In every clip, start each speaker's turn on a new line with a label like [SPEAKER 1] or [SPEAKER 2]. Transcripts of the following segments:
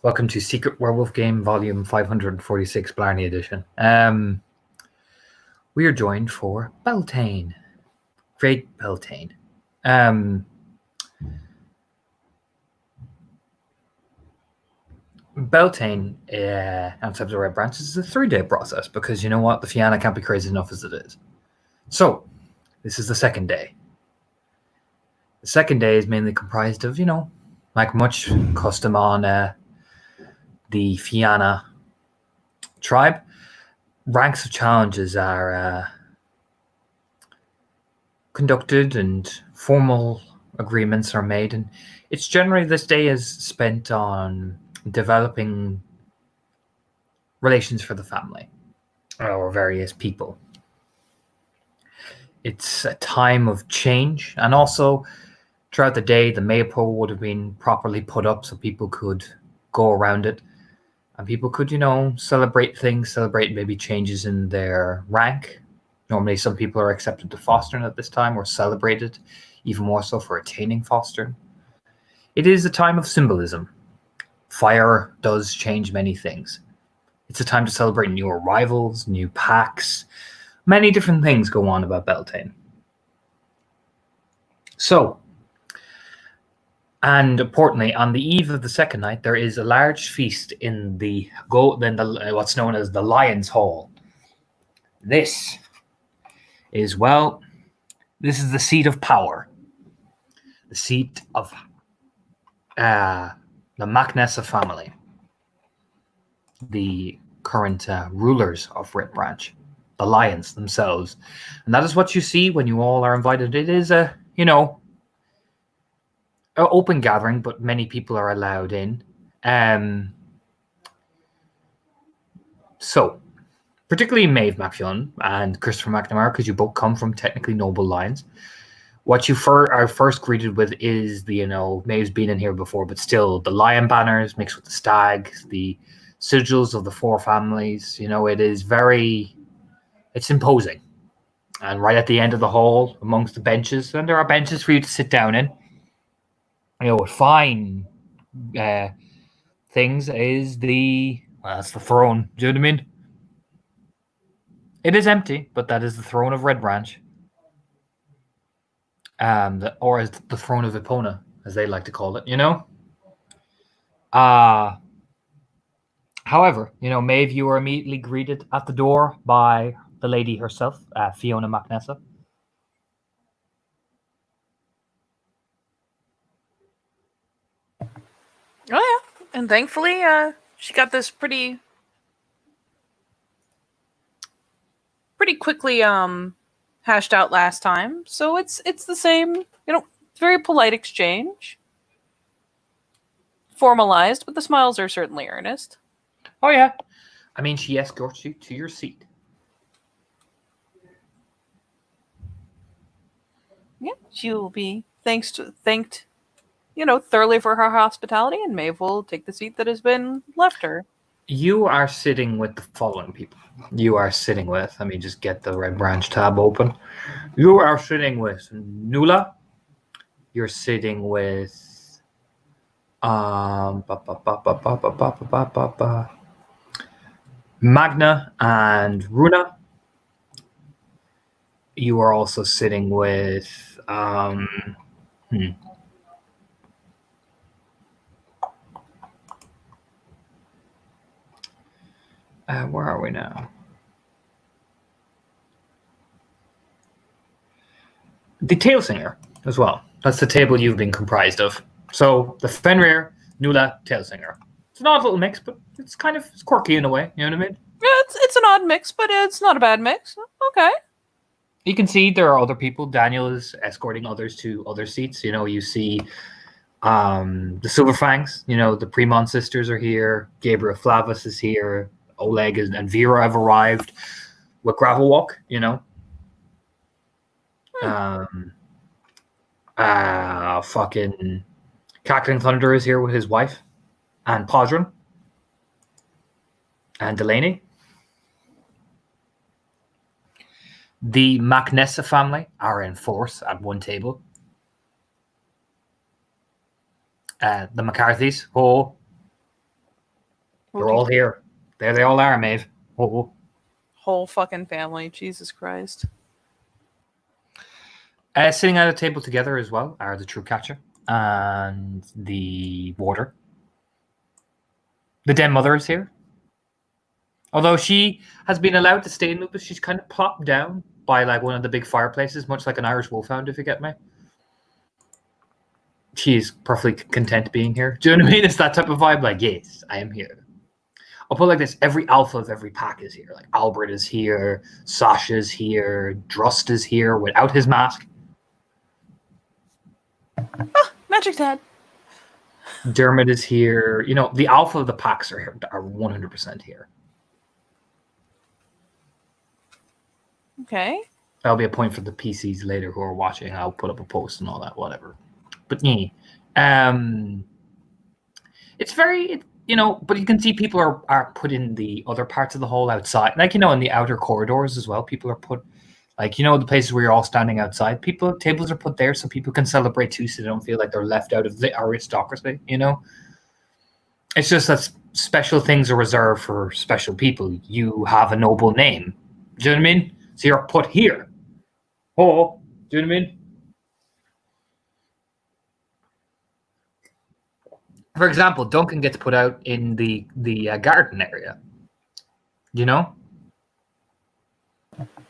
[SPEAKER 1] Welcome to Secret Werewolf Game, Volume 546, Blarney Edition. We are joined for Beltane. Great Beltane. Beltane, outside the Red Branch, is a 3-day process because you know what? The Fianna can't be crazy enough as it is. So, this is the second day. The second day is mainly comprised of, like much custom on the Fianna tribe. Ranks of challenges are conducted and formal agreements are made, and it's generally this day is spent on developing relations for the family or various people. It's a time of change, and also throughout the day the maypole would have been properly put up so people could go around it and people could celebrate maybe changes in their rank. Normally some people are accepted to fostering at this time or celebrated, even more so for attaining fostering. It is a time of symbolism. Fire does change many things. It's a time to celebrate new arrivals, new packs. Many different things go on about Beltane. So, and importantly, on the eve of the second night, there is a large feast in what's known as the Lion's Hall. This is the seat of power. The seat of the Macnessa family, the current rulers of Red Branch, the lions themselves. And that is what you see when you all are invited. It is an open gathering, but many people are allowed in. So, particularly Maeve MacFionn and Christopher McNamara, because you both come from technically noble lines. What you are first greeted with is Maeve's been in here before, but still the lion banners mixed with the stag, the sigils of the four families. It's imposing. And right at the end of the hall, amongst the benches, and there are benches for you to sit down in, fine things is that's the throne. Do you know what I mean? It is empty, but that is the throne of Red Branch. Or as the throne of Epona, as they like to call it, However, Maeve, you were immediately greeted at the door by the lady herself, Fiona Macnessa.
[SPEAKER 2] Oh yeah, and thankfully, she got this pretty quickly hashed out last time. So it's the same, very polite exchange, formalized, but the smiles are certainly earnest.
[SPEAKER 1] Oh yeah, I mean, she escorts you to your seat.
[SPEAKER 2] Yeah, she will be thanked, thoroughly for her hospitality, and Maeve will take the seat that has been left her.
[SPEAKER 1] You are sitting with the following people. You are sitting with, let me just get the Red Branch tab open. You are sitting with Nula. You're sitting with Magna and Runa. You are also sitting with where are we now? The Tail Singer as well. That's the table you've been comprised of. So the Fenrir, Nula, Tail Singer. It's an odd little mix, but it's it's quirky in a way. You know what I mean?
[SPEAKER 2] Yeah, it's an odd mix, but it's not a bad mix. Okay.
[SPEAKER 1] You can see there are other people. Daniel is escorting others to other seats. You see the Silverfangs. The Premon sisters are here. Gabriel Flavis is here. Oleg and Vera have arrived with Gravel Walk. Fucking Cackling Thunder is here with his wife, and Podron, and Delaney. The Macnessa family are in force at one table. The McCarthys, They're all here. There they all are, Maeve. Oh.
[SPEAKER 2] Whole fucking family. Jesus Christ.
[SPEAKER 1] Sitting at a table together as well are the True Catcher and the Warder. The Den Mother is here. Although she has been allowed to stay in Lupus, she's kind of plopped down by like one of the big fireplaces, much like an Irish wolfhound, if you get me. She's perfectly content being here. Do you know what I mean? It's that type of vibe. Like, yes, I am here. I'll put it like this: every alpha of every pack is here. Like Albert is here, Sasha's here, Drust is here without his mask.
[SPEAKER 2] Magic Dad.
[SPEAKER 1] Dermot is here. You know, the alpha of the packs are here, are 100% here.
[SPEAKER 2] Okay.
[SPEAKER 1] That'll be a point for the PCs later who are watching. I'll put up a post and all that, whatever. But yeah, it's very, you know, but you can see people are put in the other parts of the hall outside. Like, you know, in the outer corridors as well. People are put, like, you know, the places where you're all standing outside. Tables are put there so people can celebrate too, so they don't feel like they're left out of the aristocracy, you know? It's just that special things are reserved for special people. You have a noble name. Do you know what I mean? So you're put here. Oh, do you know what I mean? For example, Duncan gets put out in the garden area. You know?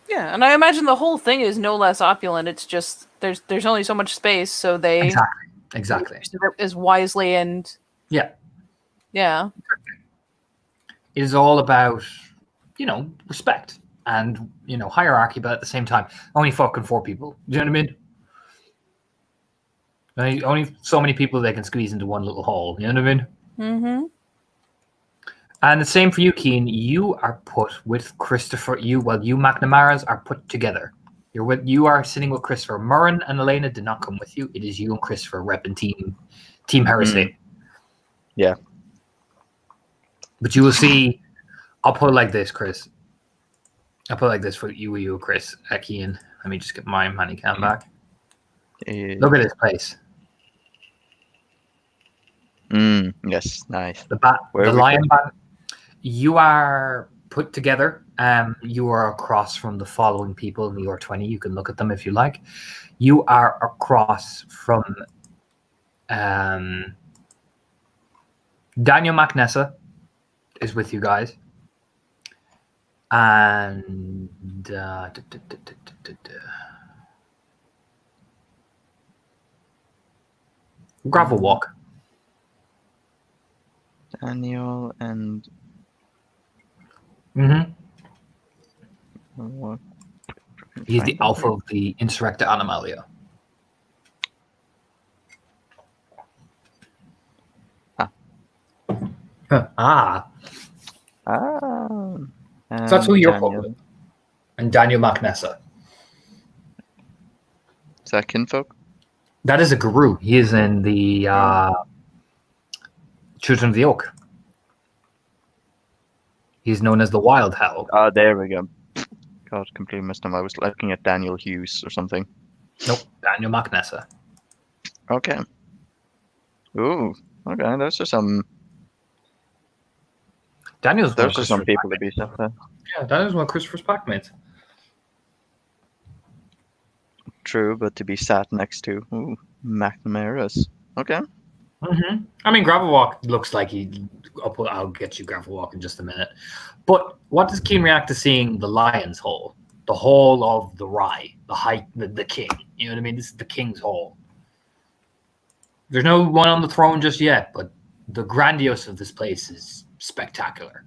[SPEAKER 2] Yeah, and I imagine the whole thing is no less opulent. It's just there's only so much space, so they
[SPEAKER 1] exactly
[SPEAKER 2] as wisely and
[SPEAKER 1] yeah. It is all about, you know, respect and, you know, hierarchy, but at the same time, only fucking 4 people. Do you know what I mean? Only so many people they can squeeze into one little hole. You know what I mean?
[SPEAKER 2] Mm-hmm.
[SPEAKER 1] And the same for you, Keen. You are put with Christopher. You McNamara's are put together. You are sitting with Christopher. Murren and Elena did not come with you. It is you and Christopher repping Team Heresy.
[SPEAKER 3] Yeah.
[SPEAKER 1] But you will see. I'll put it like this, Chris. I'll put it like this for you, Chris. Keen. Let me just get my money cam back. Look at this place.
[SPEAKER 3] Yes, nice.
[SPEAKER 1] The lion bat. You are put together. You are across from the following people in the UR20. You can look at them if you like. You are across from Daniel McNessa is with you guys. And Gravel Walk.
[SPEAKER 3] Daniel and
[SPEAKER 1] what? He's the alpha of the Insurrecta Animalia. So that's who you're put with. And Daniel McNessa.
[SPEAKER 3] Is that kinfolk?
[SPEAKER 1] That is a guru. He is in the Children of the Oak. He's known as the Wild Howl.
[SPEAKER 3] Oh, there we go. God, completely missed him. I was looking at Daniel Hughes or something.
[SPEAKER 1] Nope, Daniel McNessa.
[SPEAKER 3] Okay. Ooh, okay. Those are some. Those are some people to be sat there.
[SPEAKER 1] Yeah, that is one of Christopher's packmates.
[SPEAKER 3] True, but to be sat next to McNamara's. Okay.
[SPEAKER 1] I mean, Gravel Walk looks like I'll get you Gravel Walk in just a minute. But what does Keen react to seeing the Lion's Hole? The Hall of the Rye, the king. You know what I mean? This is the king's hall. There's no one on the throne just yet, but the grandiose of this place is spectacular.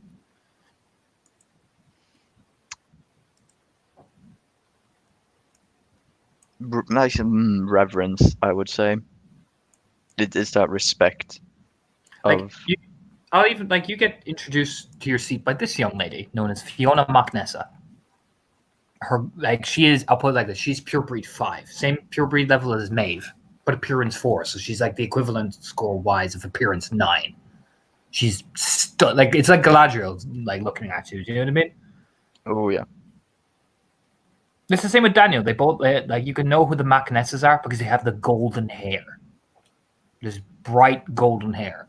[SPEAKER 3] Nice reverence, I would say. It is that respect of.
[SPEAKER 1] You get introduced to your seat by this young lady known as Fiona McNessa. I'll put it like this: she's pure breed 5, same pure breed level as Maeve, but appearance 4. So she's like the equivalent score wise of appearance 9. She's it's like Galadriel, like looking at you. Do you know what I mean?
[SPEAKER 3] Oh yeah.
[SPEAKER 1] It's the same with Daniel. They both you can know who the McNessas are because they have the golden hair. This bright golden hair.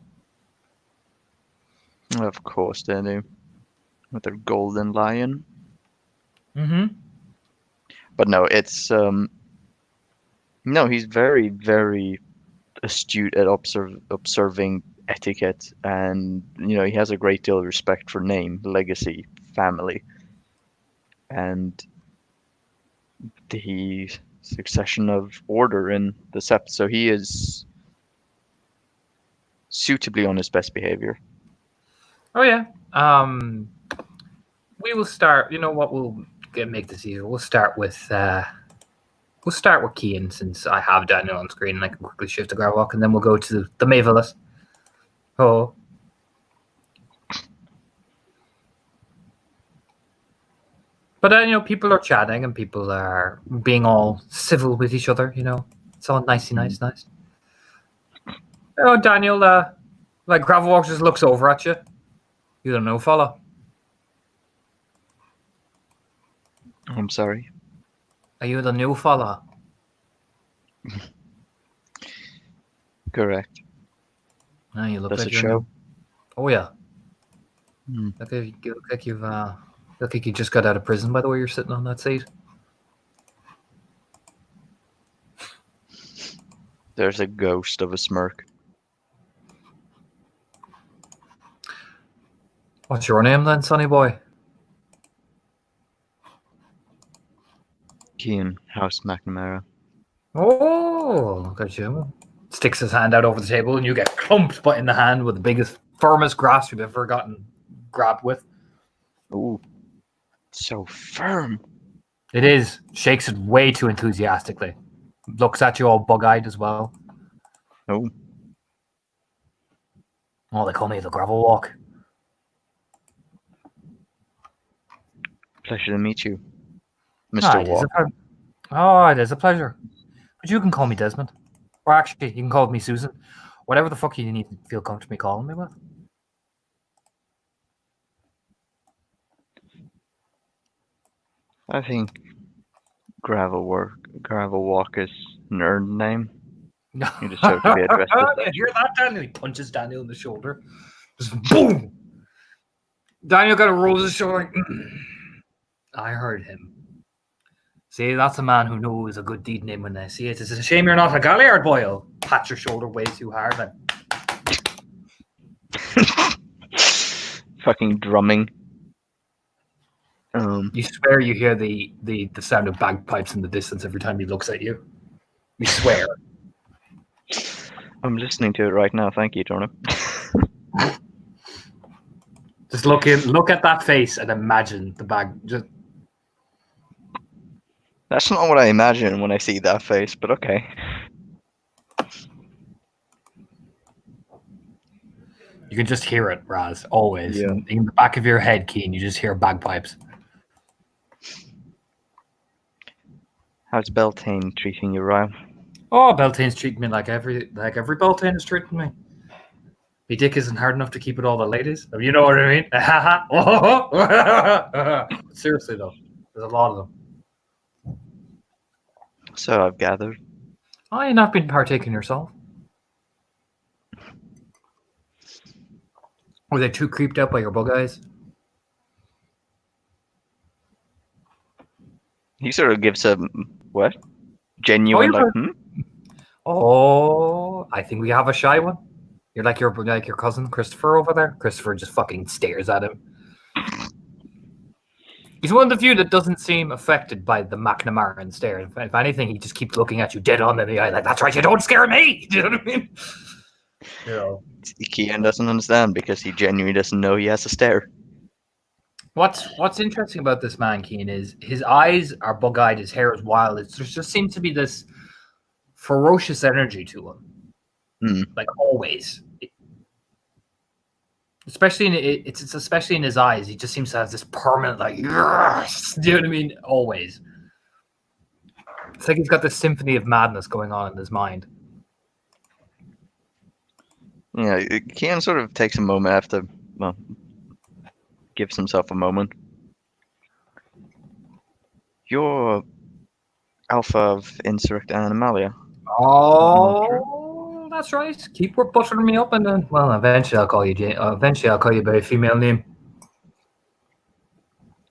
[SPEAKER 3] Of course they do. With their golden lion.
[SPEAKER 1] Mm-hmm.
[SPEAKER 3] But no, it's no, he's very, very astute at observing etiquette, and he has a great deal of respect for name, legacy, family, and the succession of order in the sept. So he is suitably on his best behavior.
[SPEAKER 1] Oh yeah. We will start. You know what? Make this easier. We'll start with Kian, since I have Daniel on screen and I can quickly shift to Garwalk, and then we'll go to the Mavelus. Oh. But then, people are chatting and people are being all civil with each other. It's all nicey, nice. Oh, Daniel, like Gravelwalk just looks over at you. You don't know, fella.
[SPEAKER 3] I'm sorry.
[SPEAKER 1] Are you the new fella?
[SPEAKER 3] Correct.
[SPEAKER 1] No, you look
[SPEAKER 3] Does
[SPEAKER 1] like
[SPEAKER 3] it
[SPEAKER 1] you're
[SPEAKER 3] show?
[SPEAKER 1] new. Oh yeah.
[SPEAKER 3] Hmm.
[SPEAKER 1] You look like you just got out of prison. By the way, you're sitting on that seat.
[SPEAKER 3] There's a ghost of a smirk.
[SPEAKER 1] What's your name then, sonny boy?
[SPEAKER 3] Kean House McNamara.
[SPEAKER 1] Oh, look at you. Sticks his hand out over the table, and you get clumped in the hand with the biggest, firmest grasp you've ever gotten grabbed with.
[SPEAKER 3] Ooh, so firm.
[SPEAKER 1] It is. Shakes it way too enthusiastically. Looks at you all bug-eyed as well.
[SPEAKER 3] Oh,
[SPEAKER 1] Oh, they call me the Gravel Walk.
[SPEAKER 3] pleasure to meet you,
[SPEAKER 1] Ah,
[SPEAKER 3] Mr.
[SPEAKER 1] it is
[SPEAKER 3] Walk.
[SPEAKER 1] it is a pleasure. But you can call me Desmond. Or actually, you can call me Susan. Whatever the fuck you need to feel comfortable calling me with.
[SPEAKER 3] I think Gravel Walk is an earned name. You deserve to be addressed as
[SPEAKER 1] You
[SPEAKER 3] such.
[SPEAKER 1] hear that, Daniel? He punches Daniel in the shoulder. Just boom! Daniel kind of rolls his shoulder. I heard him. See, that's a man who knows a good deed name when they see it. It's a shame you're not a Galliard boy. I'll pat your shoulder way too hard. And
[SPEAKER 3] Fucking drumming.
[SPEAKER 1] you swear you hear the sound of bagpipes in the distance every time he looks at you. You swear.
[SPEAKER 3] I'm listening to it right now. Thank you, Jordan.
[SPEAKER 1] Just look at that face and imagine the bag.
[SPEAKER 3] That's not what I imagine when I see that face, but okay.
[SPEAKER 1] You can just hear it, Raz, always.
[SPEAKER 3] Yeah.
[SPEAKER 1] In the back of your head, Keen, you just hear bagpipes.
[SPEAKER 3] How's Beltane treating you, Ryan?
[SPEAKER 1] Oh, Beltane's treating me like every Beltane is treating me. My dick isn't hard enough to keep it all the ladies. You know what I mean? Seriously though, there's a lot of them.
[SPEAKER 3] So I've gathered.
[SPEAKER 1] Oh, you've not been partaking yourself. Were they too creeped out by your bug eyes?
[SPEAKER 3] He sort of gives a what? Genuine
[SPEAKER 1] Oh, I think we have a shy one. You're like your cousin Christopher over there. Christopher just fucking stares at him. He's one of the few that doesn't seem affected by the McNamara stare. If anything, he just keeps looking at you dead on in the eye, like, that's right, you don't scare me. Do you know what I mean?
[SPEAKER 3] Kian doesn't understand because he genuinely doesn't know he has a stare.
[SPEAKER 1] What's interesting about this man, Keen, is his eyes are bug-eyed, his hair is wild. There just seems to be this ferocious energy to him, like always. Especially it's especially in his eyes. He just seems to have this permanent yes! Do you know what I mean? Always. It's like he's got this symphony of madness going on in his mind.
[SPEAKER 3] Yeah, Kian sort of takes a moment after, gives himself a moment. You're Alpha of Insurrect Animalia.
[SPEAKER 1] Oh, that's right. Keep buttering me up, and then, well, eventually I'll call you Jane. Eventually I'll call you by a female name.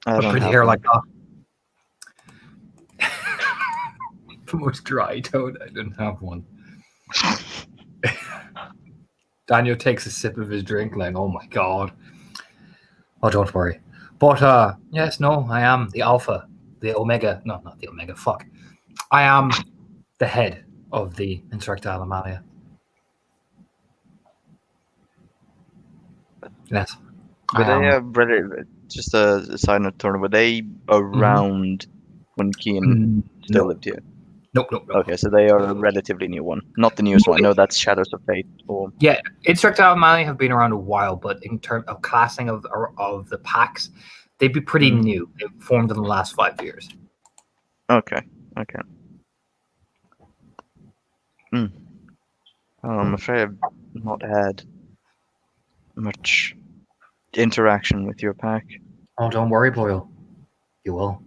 [SPEAKER 3] I
[SPEAKER 1] A
[SPEAKER 3] don't
[SPEAKER 1] pretty
[SPEAKER 3] have
[SPEAKER 1] hair
[SPEAKER 3] one.
[SPEAKER 1] like that. The most dry toad. I didn't have one. Daniel takes a sip of his drink, like, oh my god. Oh, don't worry. But yes, no, I am the alpha, the omega. No, not the omega. Fuck. I am the head of the Insurrectile Amalia. Yes.
[SPEAKER 3] Were
[SPEAKER 1] I
[SPEAKER 3] they
[SPEAKER 1] am.
[SPEAKER 3] just a side note, Torna, were they around when Kian still
[SPEAKER 1] No.
[SPEAKER 3] lived here?
[SPEAKER 1] Nope, nope, nope.
[SPEAKER 3] Okay, so they are a relatively new one. Not the newest one. No, that's Shadows of Fate. Or
[SPEAKER 1] Yeah, Insurrectile Amalia have been around a while, but in terms of classing of the packs, they'd be pretty new. They formed in the last 5 years.
[SPEAKER 3] okay, okay. I'm afraid I've not had much interaction with your pack.
[SPEAKER 1] Oh, don't worry, Boyle. You will.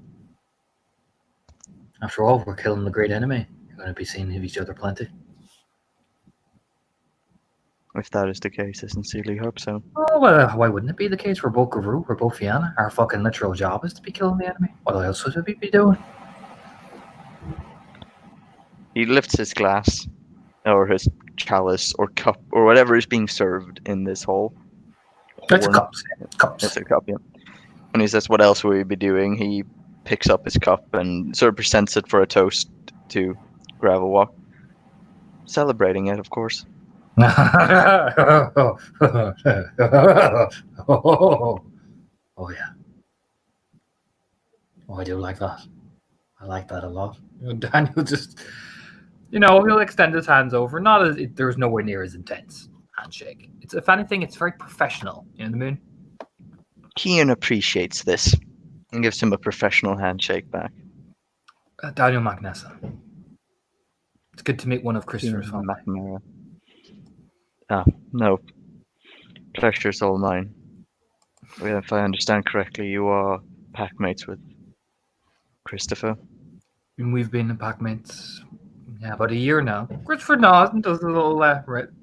[SPEAKER 1] After all, we're killing the great enemy. You're going to be seeing each other plenty.
[SPEAKER 3] If that is the case, I sincerely hope so.
[SPEAKER 1] Oh, well, why wouldn't it be the case? We're both Guru, we're both Fianna. Our fucking literal job is to be killing the enemy. What else would we be doing?
[SPEAKER 3] He lifts his glass, or his chalice, or cup, or whatever is being served in this hall.
[SPEAKER 1] It's
[SPEAKER 3] Horn.
[SPEAKER 1] cups. Cups.
[SPEAKER 3] It's a cup, yeah. And he says, what else will we be doing? He picks up his cup and sort of presents it for a toast to Gravel Walk. Celebrating it, of course.
[SPEAKER 1] Oh, yeah. Oh, I do like that. I like that a lot. Daniel just, he'll extend his hands over. Not as there's nowhere near as intense handshake. It's, if anything, it's very professional. You know what I mean?
[SPEAKER 3] Kian appreciates this and gives him a professional handshake back.
[SPEAKER 1] Daniel McNessa. It's good to meet one of Christopher's
[SPEAKER 3] Kian
[SPEAKER 1] family.
[SPEAKER 3] McNamara. No. Pleasure's all mine. If I understand correctly, you are packmates with Christopher.
[SPEAKER 1] And we've been packmates, about a year now. Christopher nods and does a little,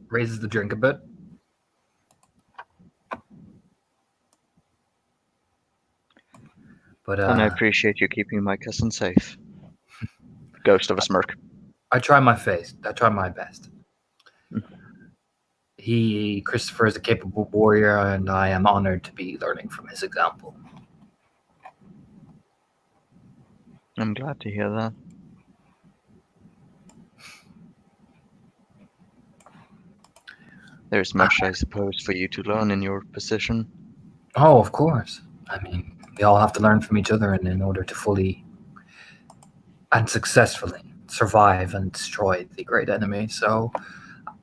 [SPEAKER 1] raises the drink a bit. But
[SPEAKER 3] And I appreciate you keeping my cousin safe. Ghost of a smirk.
[SPEAKER 1] I try my best. Christopher is a capable warrior, and I am honored to be learning from his example.
[SPEAKER 3] I'm glad to hear that. There's much, I suppose, for you to learn in your position.
[SPEAKER 1] Oh, of course. I mean, we all have to learn from each other in order to fully and successfully survive and destroy the great enemy. So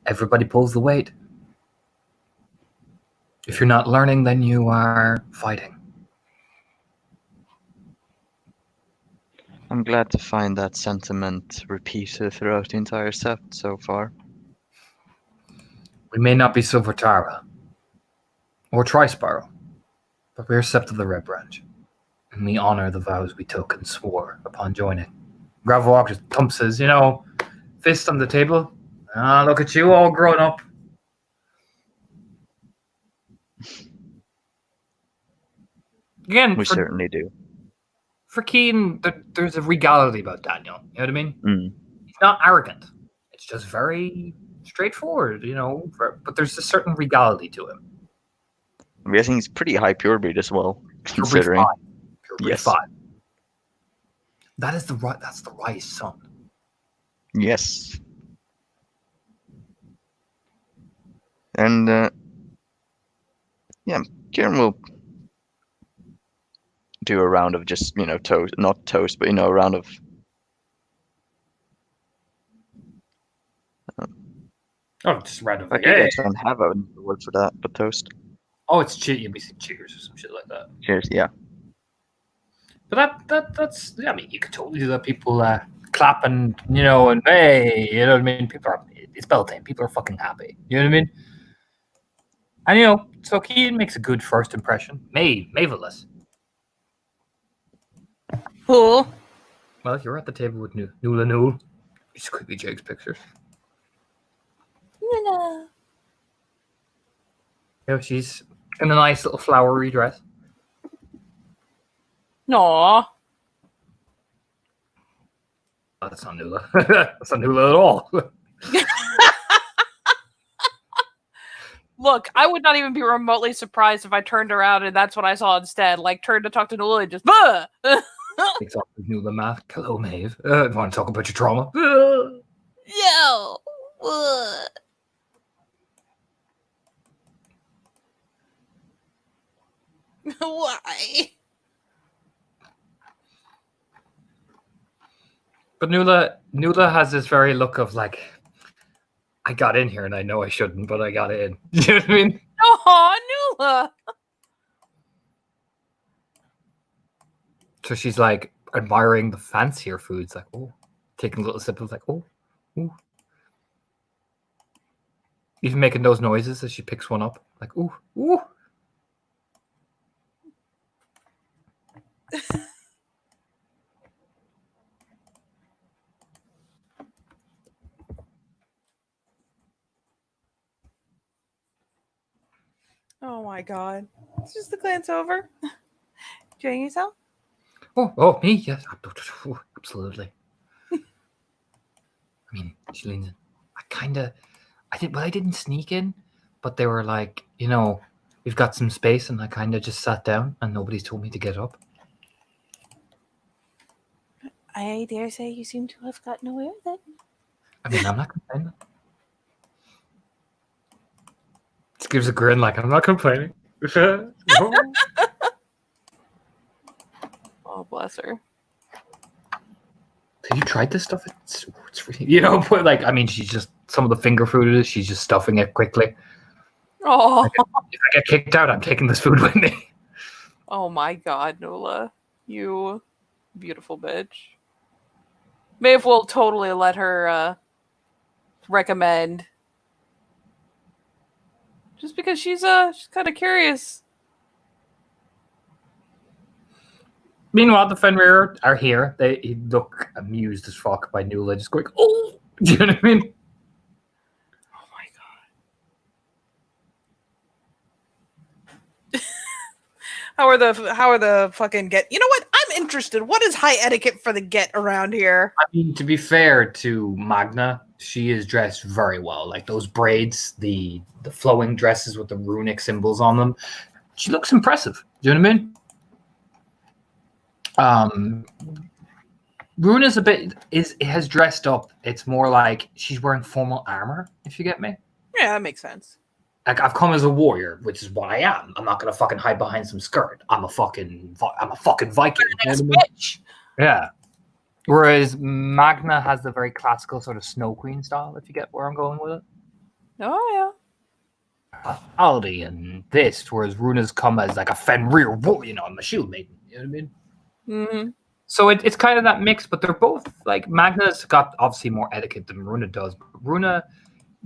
[SPEAKER 1] everybody pulls the weight. If you're not learning, then you are fighting.
[SPEAKER 3] I'm glad to find that sentiment repeated throughout the entire sept so far.
[SPEAKER 1] We may not be Silver Tara or Tri-Spiral, but we are Sept of the Red Branch, and we honor the vows we took and swore upon joining. Gravelwalk just thumps his, fist on the table. Ah, look at you all grown up. Again,
[SPEAKER 3] We certainly do.
[SPEAKER 1] For Keen, there's a regality about Daniel. You know what I mean? He's not arrogant. It's just very straightforward, but there's a certain regality to him.
[SPEAKER 3] I'm guessing he's pretty high pure breed as well, considering.
[SPEAKER 1] Pure breed
[SPEAKER 3] Yes.
[SPEAKER 1] 5. That's the Rise son.
[SPEAKER 3] Yes. And yeah, Kieran will do a round of just, toast, not toast, but a round of
[SPEAKER 1] Just random.
[SPEAKER 3] I guess I don't have a word for that, but toast.
[SPEAKER 1] Oh, it's cheers. You'll be saying cheers or some shit like that.
[SPEAKER 3] Cheers, yeah.
[SPEAKER 1] But that's. I mean, you could totally do that. People clap and and hey, you know what I mean. It's Beltane. People are fucking happy. You know what I mean. And so Keane makes a good first impression. Marvelous.
[SPEAKER 2] Cool.
[SPEAKER 1] Well, you're at the table with Nuala Newell. Just quickly Jake's pictures.
[SPEAKER 2] No.
[SPEAKER 1] She's in a nice little flowery dress.
[SPEAKER 2] Aw.
[SPEAKER 1] Oh, that's not Nula. That's not Nula at all.
[SPEAKER 2] Look, I would not even be remotely surprised if I turned around and that's what I saw instead. Like, turned to talk to Nula and just, bah!
[SPEAKER 1] Takes off his Nula mask. Hello, Maeve. Want to talk about your trauma?
[SPEAKER 2] Yo! Why?
[SPEAKER 1] But Nula has this very look of like, I got in here and I know I shouldn't, but I got in. You know what I mean?
[SPEAKER 2] Aw, Nula!
[SPEAKER 1] So she's like admiring the fancier foods, like, oh, taking a little sip of like, oh, ooh. Even making those noises as she picks one up, like, ooh, ooh.
[SPEAKER 2] Oh my god. It's just a glance over. Enjoying yourself?
[SPEAKER 1] Oh, me? Yes, absolutely. I mean, she leans in. I didn't sneak in, but they were like, we've got some space, and I kind of just sat down, and nobody's told me to get up.
[SPEAKER 2] I dare say you seem to have gotten away with it.
[SPEAKER 1] I mean, I'm not complaining. Just gives a grin, like, I'm not complaining. No.
[SPEAKER 2] Oh, bless her.
[SPEAKER 1] Have you tried this stuff? It's really, but like, I mean, she's just, some of the finger food it is, she's just stuffing it quickly.
[SPEAKER 2] Oh.
[SPEAKER 1] If I get kicked out, I'm taking this food with me.
[SPEAKER 2] Oh my god, Nola. You beautiful bitch. Maeve will totally let her recommend. Just because she's kind of curious.
[SPEAKER 1] Meanwhile, the Fenrir are here. They look amused as fuck by Nula just going, oh! Do you know what I mean?
[SPEAKER 2] Oh my god. How are the fucking get? You know what? I'm interested. What is high etiquette for the get around here?
[SPEAKER 1] I mean, to be fair to Magna, she is dressed very well. Like those braids, the flowing dresses with the runic symbols on them. She looks impressive. Do you know what I mean? Rune is has dressed up. It's more like she's wearing formal armor, if you get me.
[SPEAKER 2] Yeah, that makes sense.
[SPEAKER 1] Like, I've come as a warrior, which is what I am. I'm not gonna fucking hide behind some skirt. I'm a fucking Viking. You know what I mean?
[SPEAKER 2] Bitch.
[SPEAKER 1] Yeah. Whereas Magna has the very classical sort of Snow Queen style, if you get where I'm going with it.
[SPEAKER 2] Oh
[SPEAKER 1] Hospitality and this, whereas Runa's come as like a Fenrir warrior, I'm a shield maiden. You know what I mean?
[SPEAKER 2] Mm-hmm.
[SPEAKER 1] So it's kind of that mix, but they're both like, Magna's got obviously more etiquette than Runa does, but Runa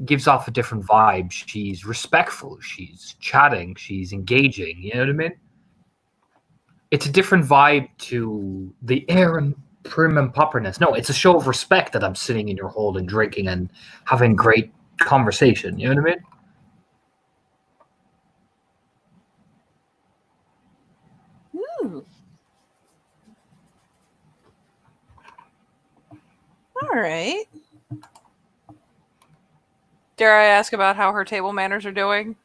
[SPEAKER 1] gives off a different vibe. She's respectful, she's chatting, she's engaging, you know what I mean? It's a different vibe to the air and prim and propperness. No, it's a show of respect that I'm sitting in your hall and drinking and having great conversation, you know what I mean?
[SPEAKER 2] Ooh. All right. Dare I ask about how her table manners are doing?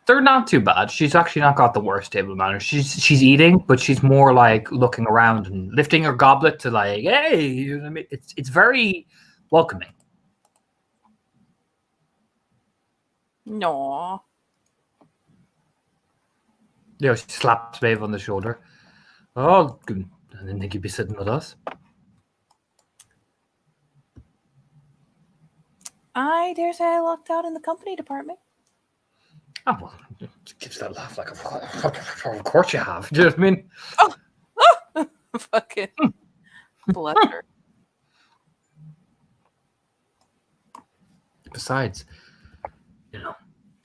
[SPEAKER 1] They're not too bad. She's actually not got the worst table manners. She's eating, but she's more like looking around and lifting her goblet to like, hey, you know what I mean? It's very welcoming.
[SPEAKER 2] No.
[SPEAKER 1] She slaps Maeve on the shoulder. Oh, good. I didn't think you'd be sitting with us.
[SPEAKER 2] I dare say I lucked out in the company department.
[SPEAKER 1] Oh, well, it gives that laugh like, of course you have. Do you know what I mean?
[SPEAKER 2] Oh. Fucking bless her.
[SPEAKER 1] Besides, it's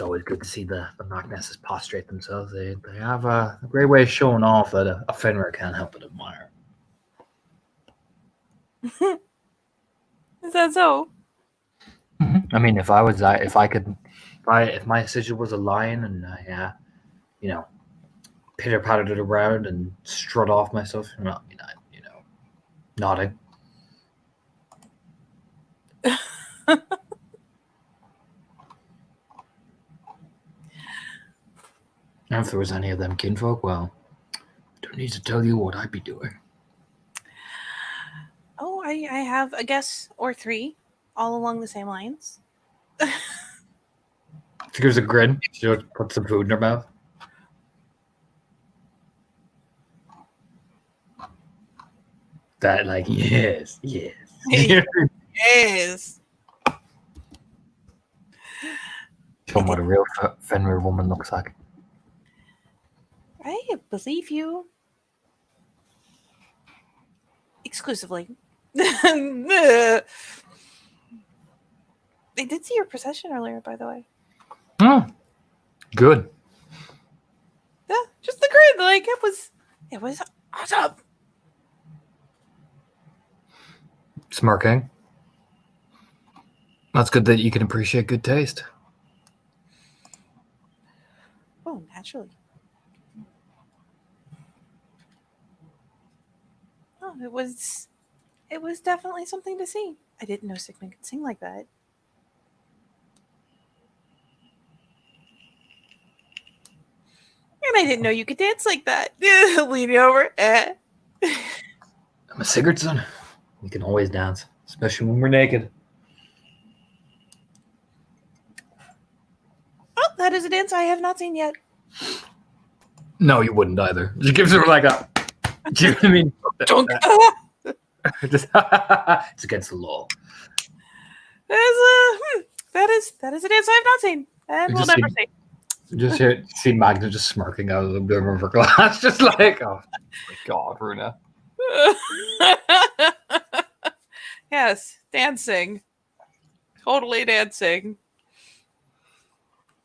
[SPEAKER 1] always good to see the Magnesses prostrate themselves. They have a great way of showing off that a Fenrir can't help but admire.
[SPEAKER 2] Is that so?
[SPEAKER 1] Mm-hmm. I mean, if I was, if I could, if my sigil was a lion and I, you know, pitter pattered it around and strut off myself, I mean, nodding. And if there was any of them kinfolk, well, don't need to tell you what I'd be doing.
[SPEAKER 4] Oh, I have a guess or three, all along the same lines.
[SPEAKER 1] She gives a grin. She just puts some food in her mouth. That, like, yes.
[SPEAKER 4] Yes.
[SPEAKER 1] Show them what a real Fenrir woman looks like.
[SPEAKER 4] I believe you. Exclusively. I did see your procession earlier, by the way.
[SPEAKER 1] Oh, good.
[SPEAKER 4] Yeah, just the grid. Like it was awesome.
[SPEAKER 1] Smirking. That's good that you can appreciate good taste.
[SPEAKER 4] Oh, naturally. Oh, it was definitely something to see. I didn't know Sigmund could sing like that. And I didn't know you could dance like that. Leaning over.
[SPEAKER 1] I'm a Sigurdsson. We can always dance, especially when we're naked.
[SPEAKER 4] Oh, that is a dance I have not seen yet.
[SPEAKER 1] No, you wouldn't either. She gives her like a. Do you know what I mean?
[SPEAKER 4] Dunk.
[SPEAKER 1] It's against the law.
[SPEAKER 4] That is a dance I have not seen, and we'll never see.
[SPEAKER 1] Just see Magna just smirking out of the brim of her glass, just like, oh my God, Runa.
[SPEAKER 2] Yes, dancing. Totally dancing.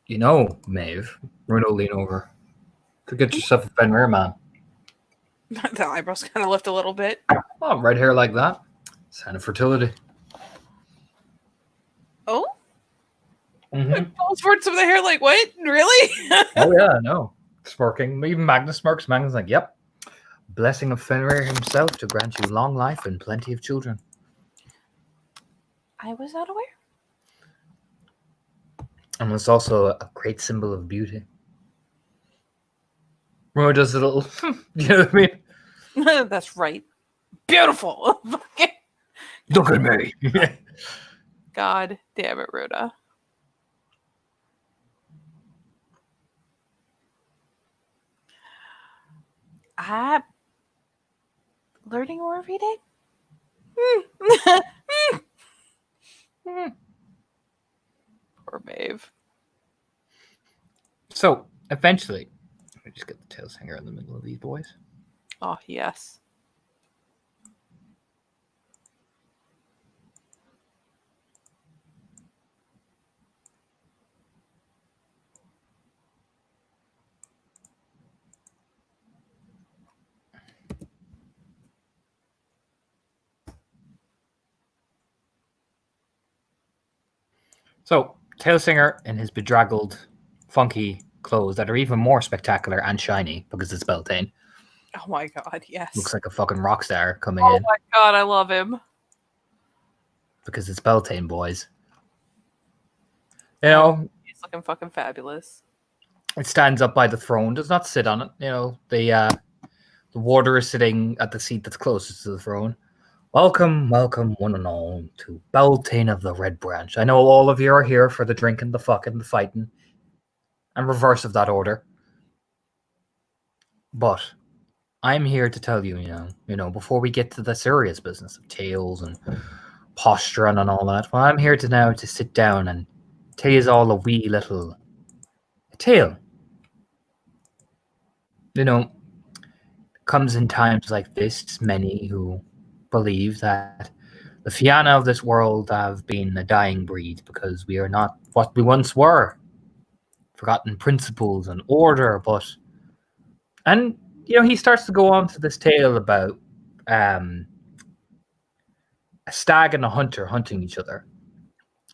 [SPEAKER 1] You know, Maeve, Runa will lean over. Could get yourself a Fenrir man.
[SPEAKER 2] The eyebrows kind of lift a little bit.
[SPEAKER 1] Oh, red hair like that. Sign of fertility.
[SPEAKER 2] Oh?
[SPEAKER 1] Mm-hmm.
[SPEAKER 2] Pulls forward some of the hair like, what? Really?
[SPEAKER 1] Oh, yeah, no. Smirking. Even Magnus smirks. Magnus like, yep. Blessing of Fenrir himself to grant you long life and plenty of children.
[SPEAKER 4] I was not aware.
[SPEAKER 1] And it's also a great symbol of beauty. Runa does a little, you know what I mean?
[SPEAKER 2] That's right. Beautiful.
[SPEAKER 1] Look at me.
[SPEAKER 2] God damn it, Rhoda.
[SPEAKER 4] Learning more every day.
[SPEAKER 2] Poor Maeve.
[SPEAKER 1] So, eventually, let me just get the tail singer in the middle of these boys.
[SPEAKER 2] Oh, yes.
[SPEAKER 1] So, Tailsinger in his bedraggled, funky clothes that are even more spectacular and shiny because it's Beltane.
[SPEAKER 2] Oh my God, yes.
[SPEAKER 1] Looks like a fucking rock star coming
[SPEAKER 2] Oh
[SPEAKER 1] in
[SPEAKER 2] my God, I love him.
[SPEAKER 1] because it's Beltane, boys. You know,
[SPEAKER 2] He's looking fucking fabulous.
[SPEAKER 1] it stands up by the throne, does not sit on it. You know, the warder is sitting at the seat that's closest to the throne. Welcome, welcome, one and all, to Beltane of the Red Branch. I know all of you are here for the drinking, the fucking, the fighting, and reverse of that order. But I'm here to tell you, you know, before we get to the serious business of tales and posturing and all that, well, I'm here to sit down and tell you all a wee little tale. You know, comes in times like this, many who believe that the Fianna of this world have been a dying breed because we are not what we once were. Forgotten principles and order, and you know, he starts to go on to this tale about a stag and a hunter hunting each other.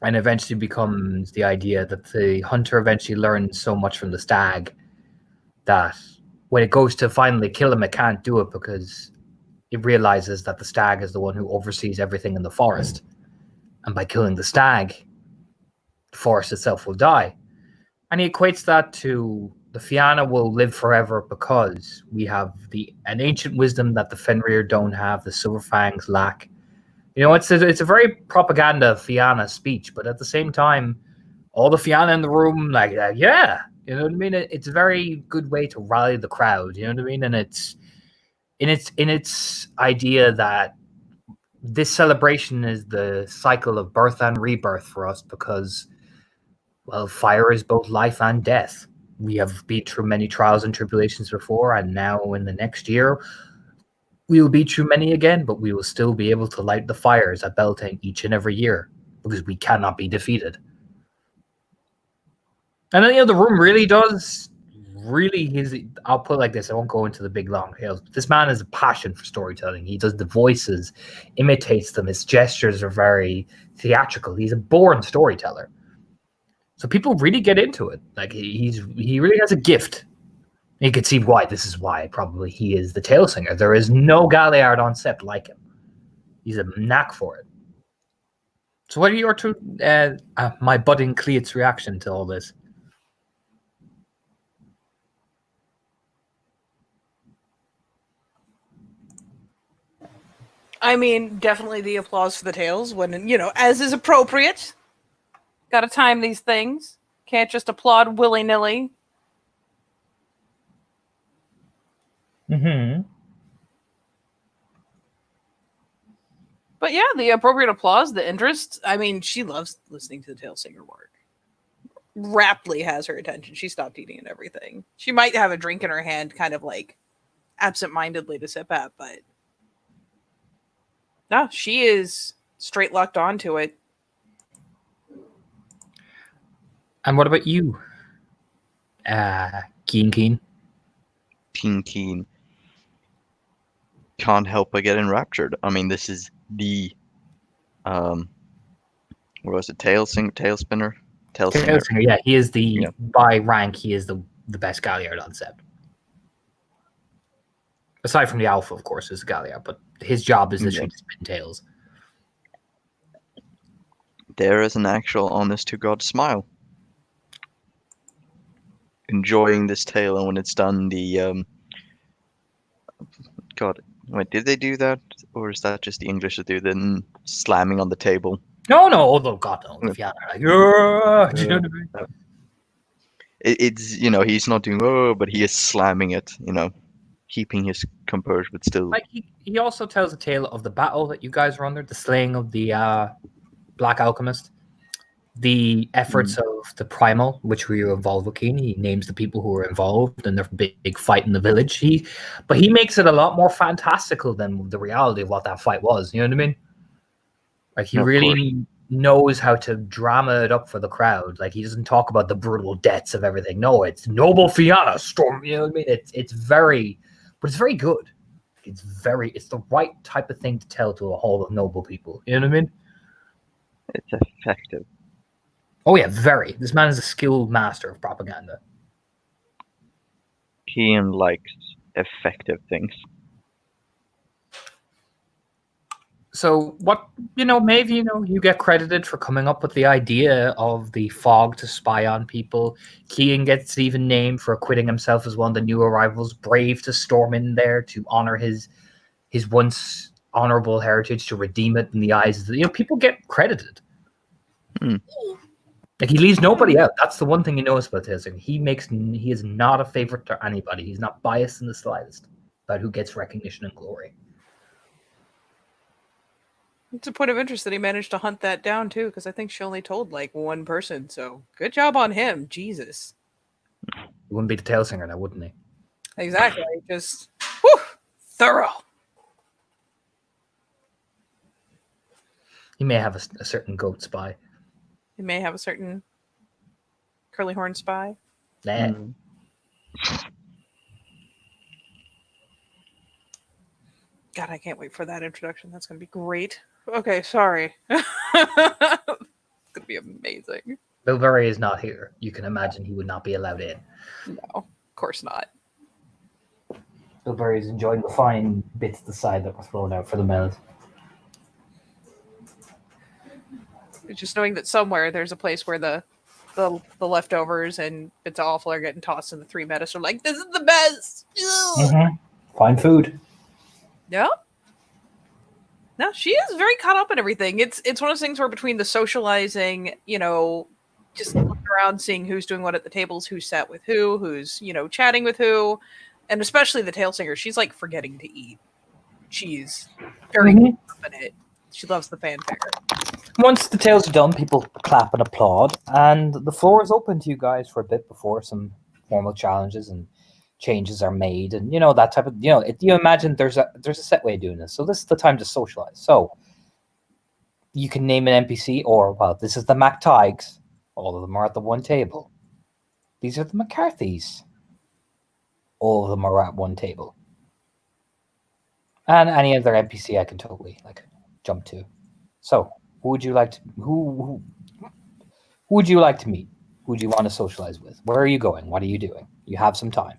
[SPEAKER 1] and eventually becomes the idea that the hunter eventually learns so much from the stag that when it goes to finally kill him, it can't do it because it realizes that the stag is the one who oversees everything in the forest. And by killing the stag, the forest itself will die. And he equates that to the Fianna will live forever because we have an ancient wisdom that the Fenrir don't have, the Silverfangs lack. It's a very propaganda Fianna speech, but at the same time, all the Fianna in the room, yeah, you know what I mean. It's a very good way to rally the crowd. You know what I mean, and it's in its idea that this celebration is the cycle of birth and rebirth for us because, well, fire is both life and death. We have been through many trials and tribulations before, and now in the next year, we will be through many again, but we will still be able to light the fires at Beltane each and every year because we cannot be defeated. And then, the room really does I'll put it like this. I won't go into the big long tales. But this man has a passion for storytelling. He does the voices, imitates them. His gestures are very theatrical. He's a born storyteller. So people really get into it. Like he really has a gift. You can see why. This is why probably he is the tale singer. There is no Galliard on set like him. He's a knack for it. So what are your two, my budding Cleat's reaction to all this?
[SPEAKER 2] I mean, definitely the applause for the tales when, as is appropriate. Got to time these things. Can't just applaud willy-nilly.
[SPEAKER 1] Mm-hmm.
[SPEAKER 2] But yeah, the appropriate applause, the interest. I mean, she loves listening to the tale singer work. Raptly has her attention. She stopped eating and everything. She might have a drink in her hand, kind of like absent-mindedly to sip at, but no, she is straight locked onto it.
[SPEAKER 1] And what about you, Keen?
[SPEAKER 3] Keen. Can't help but get enraptured. I mean, this is the what was it? Tail spinner.
[SPEAKER 1] Yeah, he is by rank. He is the best Galliard on set. Aside from the Alpha, of course, is Galliard, but his job is literally to spin tails.
[SPEAKER 3] There is an actual honest-to-God smile. Enjoying this tale, and when it's done, God, wait, did they do that, or is that just the English that do the slamming on the table?
[SPEAKER 1] No, although God no, the Fianna are like, yeah, do you know what I mean?
[SPEAKER 3] It's he's not doing but he is slamming it, keeping his composure, but still.
[SPEAKER 1] Like he also tells a tale of the battle that you guys were under, the slaying of the Black Alchemist, the efforts of the Primal, which we were involved with. Keen. He names the people who were involved in their big fight in the village. But he makes it a lot more fantastical than the reality of what that fight was. You know what I mean? Like he really knows how to drama it up for the crowd. Like he doesn't talk about the brutal deaths of everything. No, it's noble Fianna storm. You know what I mean? It's very good. It's the right type of thing to tell to a hall of noble people. You know what I mean?
[SPEAKER 3] It's effective.
[SPEAKER 1] Oh yeah, very. This man is a skilled master of propaganda.
[SPEAKER 3] Ian likes effective things.
[SPEAKER 1] So what, Maeve, you get credited for coming up with the idea of the fog to spy on people. Cian gets even named for acquitting himself as one of the new arrivals, brave to storm in there to honor his once honorable heritage, to redeem it in the eyes of the, people get credited. Like he leaves nobody out. That's the one thing you notice about this. He is not a favorite to anybody. He's not biased in the slightest about who gets recognition and glory.
[SPEAKER 2] It's a point of interest that he managed to hunt that down too, because I think she only told like one person. So good job on him. Jesus.
[SPEAKER 1] He wouldn't be the tale singer now, wouldn't he?
[SPEAKER 2] Exactly. Just thorough.
[SPEAKER 1] He may have a certain goat spy.
[SPEAKER 2] He may have a certain curly horn spy.
[SPEAKER 1] Nah.
[SPEAKER 2] God, I can't wait for that introduction. That's going to be great. Okay, sorry. be amazing.
[SPEAKER 1] Bilberry is not here. You can imagine he would not be allowed in.
[SPEAKER 2] No, of course not.
[SPEAKER 1] Bilberry is enjoying the fine bits of the side that were thrown out for the meld.
[SPEAKER 2] Just knowing that somewhere there's a place where the leftovers and bits of offal are getting tossed in the 3 metas are like, this is the best.
[SPEAKER 1] Fine food.
[SPEAKER 2] Yeah. No, she is very caught up in everything. It's one of those things where between the socializing, just looking around, seeing who's doing what at the tables, who's sat with who's, chatting with who, and especially the tail singer, she's like forgetting to eat. She's very caught up in it. She loves the fanfare.
[SPEAKER 1] Once the tales are done, people clap and applaud, and the floor is open to you guys for a bit before some formal challenges and changes are made, and that type of you imagine there's a set way of doing this. So this is the time to socialize. So you can name an NPC, or this is the MacTiges. All of them are at the one table. These are the McCarthys. All of them are at one table. And any other NPC I can totally jump to. So who would you like to who would you like to meet? Who would you want to socialize with? Where are you going? What are you doing? You have some time.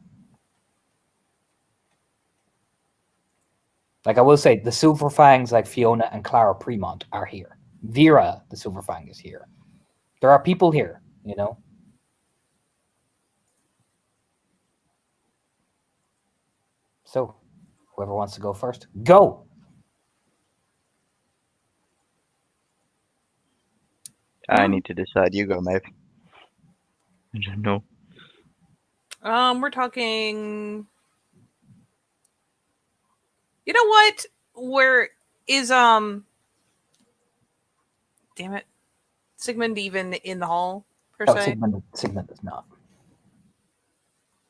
[SPEAKER 1] I will say, the Silverfangs like Fiona and Clara Premont are here. Vera, the Silverfang, is here. There are people here, So, whoever wants to go first, go!
[SPEAKER 3] I need to decide. You go, Maeve. I don't know.
[SPEAKER 2] We're talking. You know what? Where is damn it, Sigmund even in the hall per se?
[SPEAKER 1] Sigmund is not.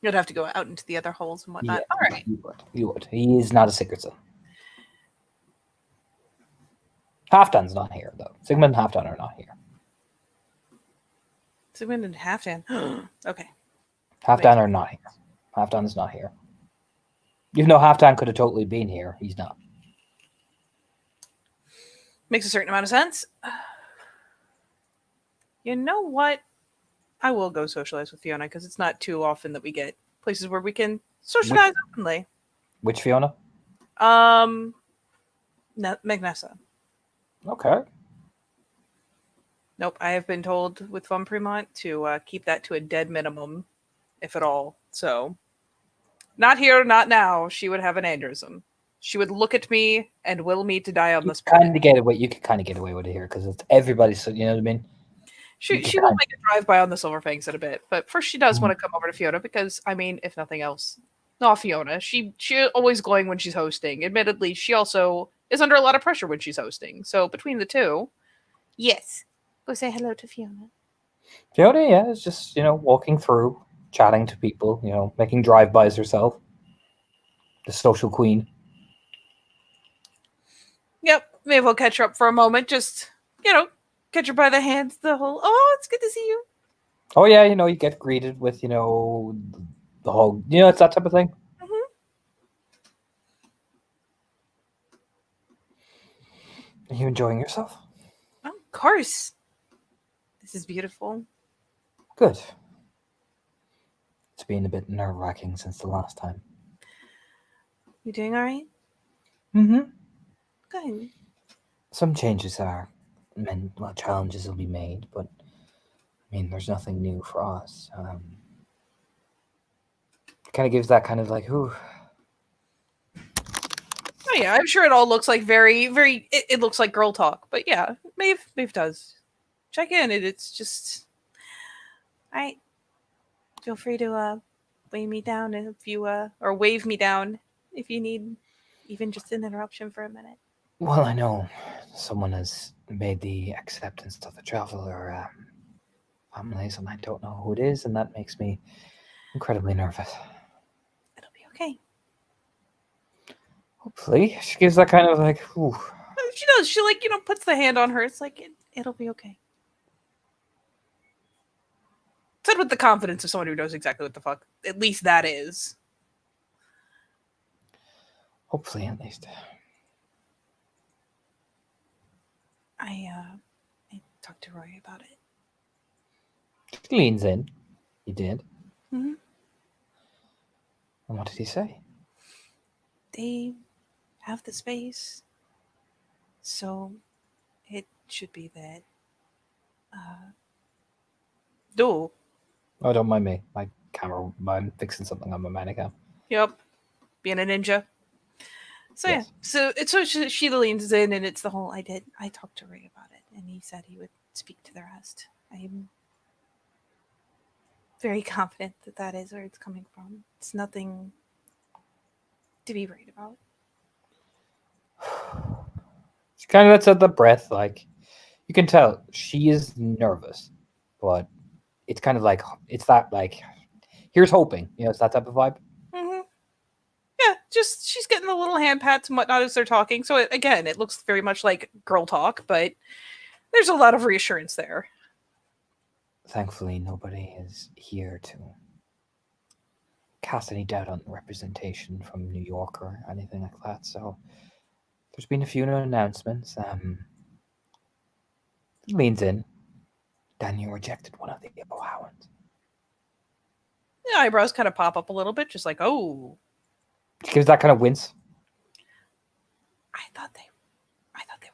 [SPEAKER 2] You'd have to go out into the other halls and whatnot.
[SPEAKER 1] Yeah,
[SPEAKER 2] All right.
[SPEAKER 1] You would. He is not a Sigurdsson. Halfdan's not here, though. Sigmund and Halfdan are not here.
[SPEAKER 2] Sigmund and Halfdan. Okay.
[SPEAKER 1] Halfdan are not here. Halfdan is not here. Even though Halfdan could have totally been here, he's not.
[SPEAKER 2] Makes a certain amount of sense. You know what? I will go socialize with Fiona because it's not too often that we get places where we can socialize openly.
[SPEAKER 1] Which Fiona?
[SPEAKER 2] Magnessa.
[SPEAKER 1] Okay.
[SPEAKER 2] Nope, I have been told with Von Premont to keep that to a dead minimum, if at all. So, not here, not now. She would have an aneurysm. She would look at me and will me to die on the spot.
[SPEAKER 1] You could kind of get away with it here because it's everybody. So you know what I mean.
[SPEAKER 2] She will make a drive-by on the Silverfangs in a bit, but first she does want to come over to Fiona because, I mean, if nothing else, not Fiona. She always glowing when she's hosting. Admittedly, she also is under a lot of pressure when she's hosting. So between the two, yes, go say hello to Fiona.
[SPEAKER 1] Fiona, yeah, is just walking through, chatting to people, making drive-bys herself. The social queen.
[SPEAKER 2] Yep, maybe we'll catch her up for a moment. Just catch her by the hands. The whole it's good to see you.
[SPEAKER 1] Oh yeah, you get greeted with the whole it's that type of thing.
[SPEAKER 2] Mm-hmm.
[SPEAKER 1] Are you enjoying yourself?
[SPEAKER 2] Oh, of course. This is beautiful.
[SPEAKER 1] Good. It's been a bit nerve-wracking since the last time.
[SPEAKER 2] You doing all right?
[SPEAKER 1] Mm-hmm.
[SPEAKER 2] Good.
[SPEAKER 1] Some changes challenges will be made, but I mean, there's nothing new for us. It kind of gives that kind of ooh.
[SPEAKER 2] Oh yeah, I'm sure it all looks like very, very. It looks like girl talk, but yeah, Maeve does. Check in. It's just.
[SPEAKER 4] All right. Feel free to weigh me down if you or wave me down if you need even just an interruption for a minute.
[SPEAKER 1] Well, I know someone has made the acceptance of the traveler families, and I don't know who it is, and that makes me incredibly nervous.
[SPEAKER 4] It'll be okay.
[SPEAKER 1] Hopefully, she gives that kind of ooh.
[SPEAKER 2] She does. She puts the hand on her. It's like
[SPEAKER 4] It'll be okay.
[SPEAKER 2] said with the confidence of someone who knows exactly what the fuck at least that is.
[SPEAKER 1] Hopefully, at least.
[SPEAKER 4] I talked to Roy about it.
[SPEAKER 1] He leans in. He did.
[SPEAKER 4] Hmm.
[SPEAKER 1] And what did he say?
[SPEAKER 4] They have the space, so it should be that.
[SPEAKER 2] Do.
[SPEAKER 1] Oh, don't mind me. My camera. I'm fixing something on my manicam.
[SPEAKER 2] Yep. Being a ninja. So
[SPEAKER 1] Yes.
[SPEAKER 2] yeah. So it's so she leans in, and it's the whole.
[SPEAKER 4] I talked to Ray about it, and he said he would speak to the rest. I'm very confident that that is where it's coming from. It's nothing to be worried about.
[SPEAKER 1] She kind of lets out the breath. Like you can tell she is nervous, but it's kind of like it's that like here's hoping. It's that type of vibe.
[SPEAKER 2] Mm-hmm. Yeah, just she's getting the little hand pats and whatnot as they're talking. So again, it looks very much like girl talk, but there's a lot of reassurance there.
[SPEAKER 1] Thankfully, nobody is here to cast any doubt on representation from New York or anything like that. So there's been a few announcements. Leans in. Daniel rejected one of the Ohowans.
[SPEAKER 2] The eyebrows kind of pop up a little bit, just like, oh.
[SPEAKER 1] She gives that kind of wince.
[SPEAKER 4] I thought they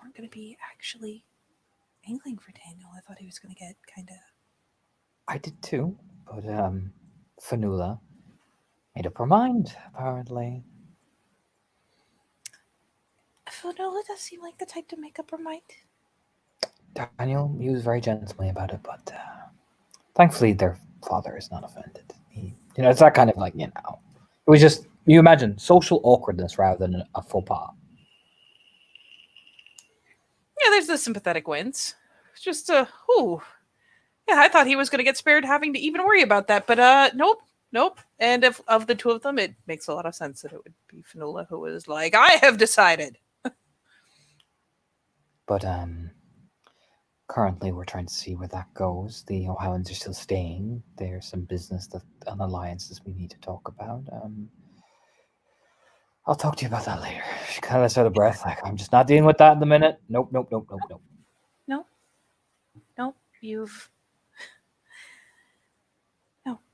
[SPEAKER 4] weren't going to be actually angling for Daniel. I thought he was going to get kind of.
[SPEAKER 1] I did too, but Fanula made up her mind, apparently.
[SPEAKER 4] Finola does seem like the type to make up her mind.
[SPEAKER 1] Daniel, he was very gentlemanly about it, but thankfully their father is not offended. It's that kind of like, it was just, you imagine, social awkwardness rather than a faux pas.
[SPEAKER 2] Yeah, there's the sympathetic wince. Just, ooh. Yeah, I thought he was going to get spared having to even worry about that, but nope. And if of the two of them, it makes a lot of sense that it would be Finola who was like, I have decided.
[SPEAKER 1] But currently we're trying to see where that goes. The Ohioans are still staying. There's some business and alliances we need to talk about. I'll talk to you about that later. She kind of lets out a breath, like, I'm just not dealing with that in the minute. Nope.
[SPEAKER 4] No,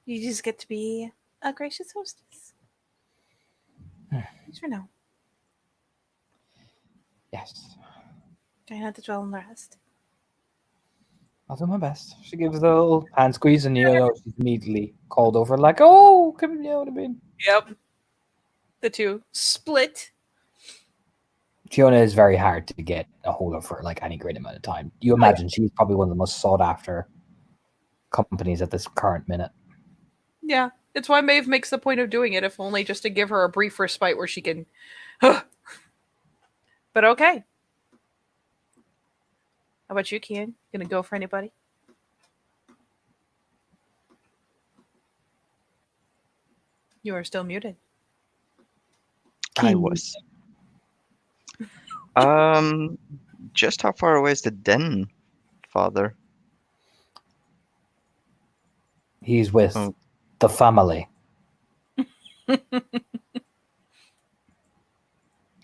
[SPEAKER 4] you just get to be a gracious hostess. Thanks for now.
[SPEAKER 1] Yes.
[SPEAKER 4] Try not to dwell on the rest.
[SPEAKER 1] I'll do my best. She gives the little hand squeeze, and she's immediately called over, like, oh, come, you know what I mean?
[SPEAKER 2] Yep. The two split.
[SPEAKER 1] Fiona is very hard to get a hold of for like any great amount of time. You imagine she's probably one of the most sought after companies at this current minute.
[SPEAKER 2] Yeah, it's why Maeve makes the point of doing it, if only just to give her a brief respite where she can. But okay. How about you, Kian? Gonna go for anybody? You are still muted.
[SPEAKER 3] I was. Just how far away is the den, Father?
[SPEAKER 1] He's with the family.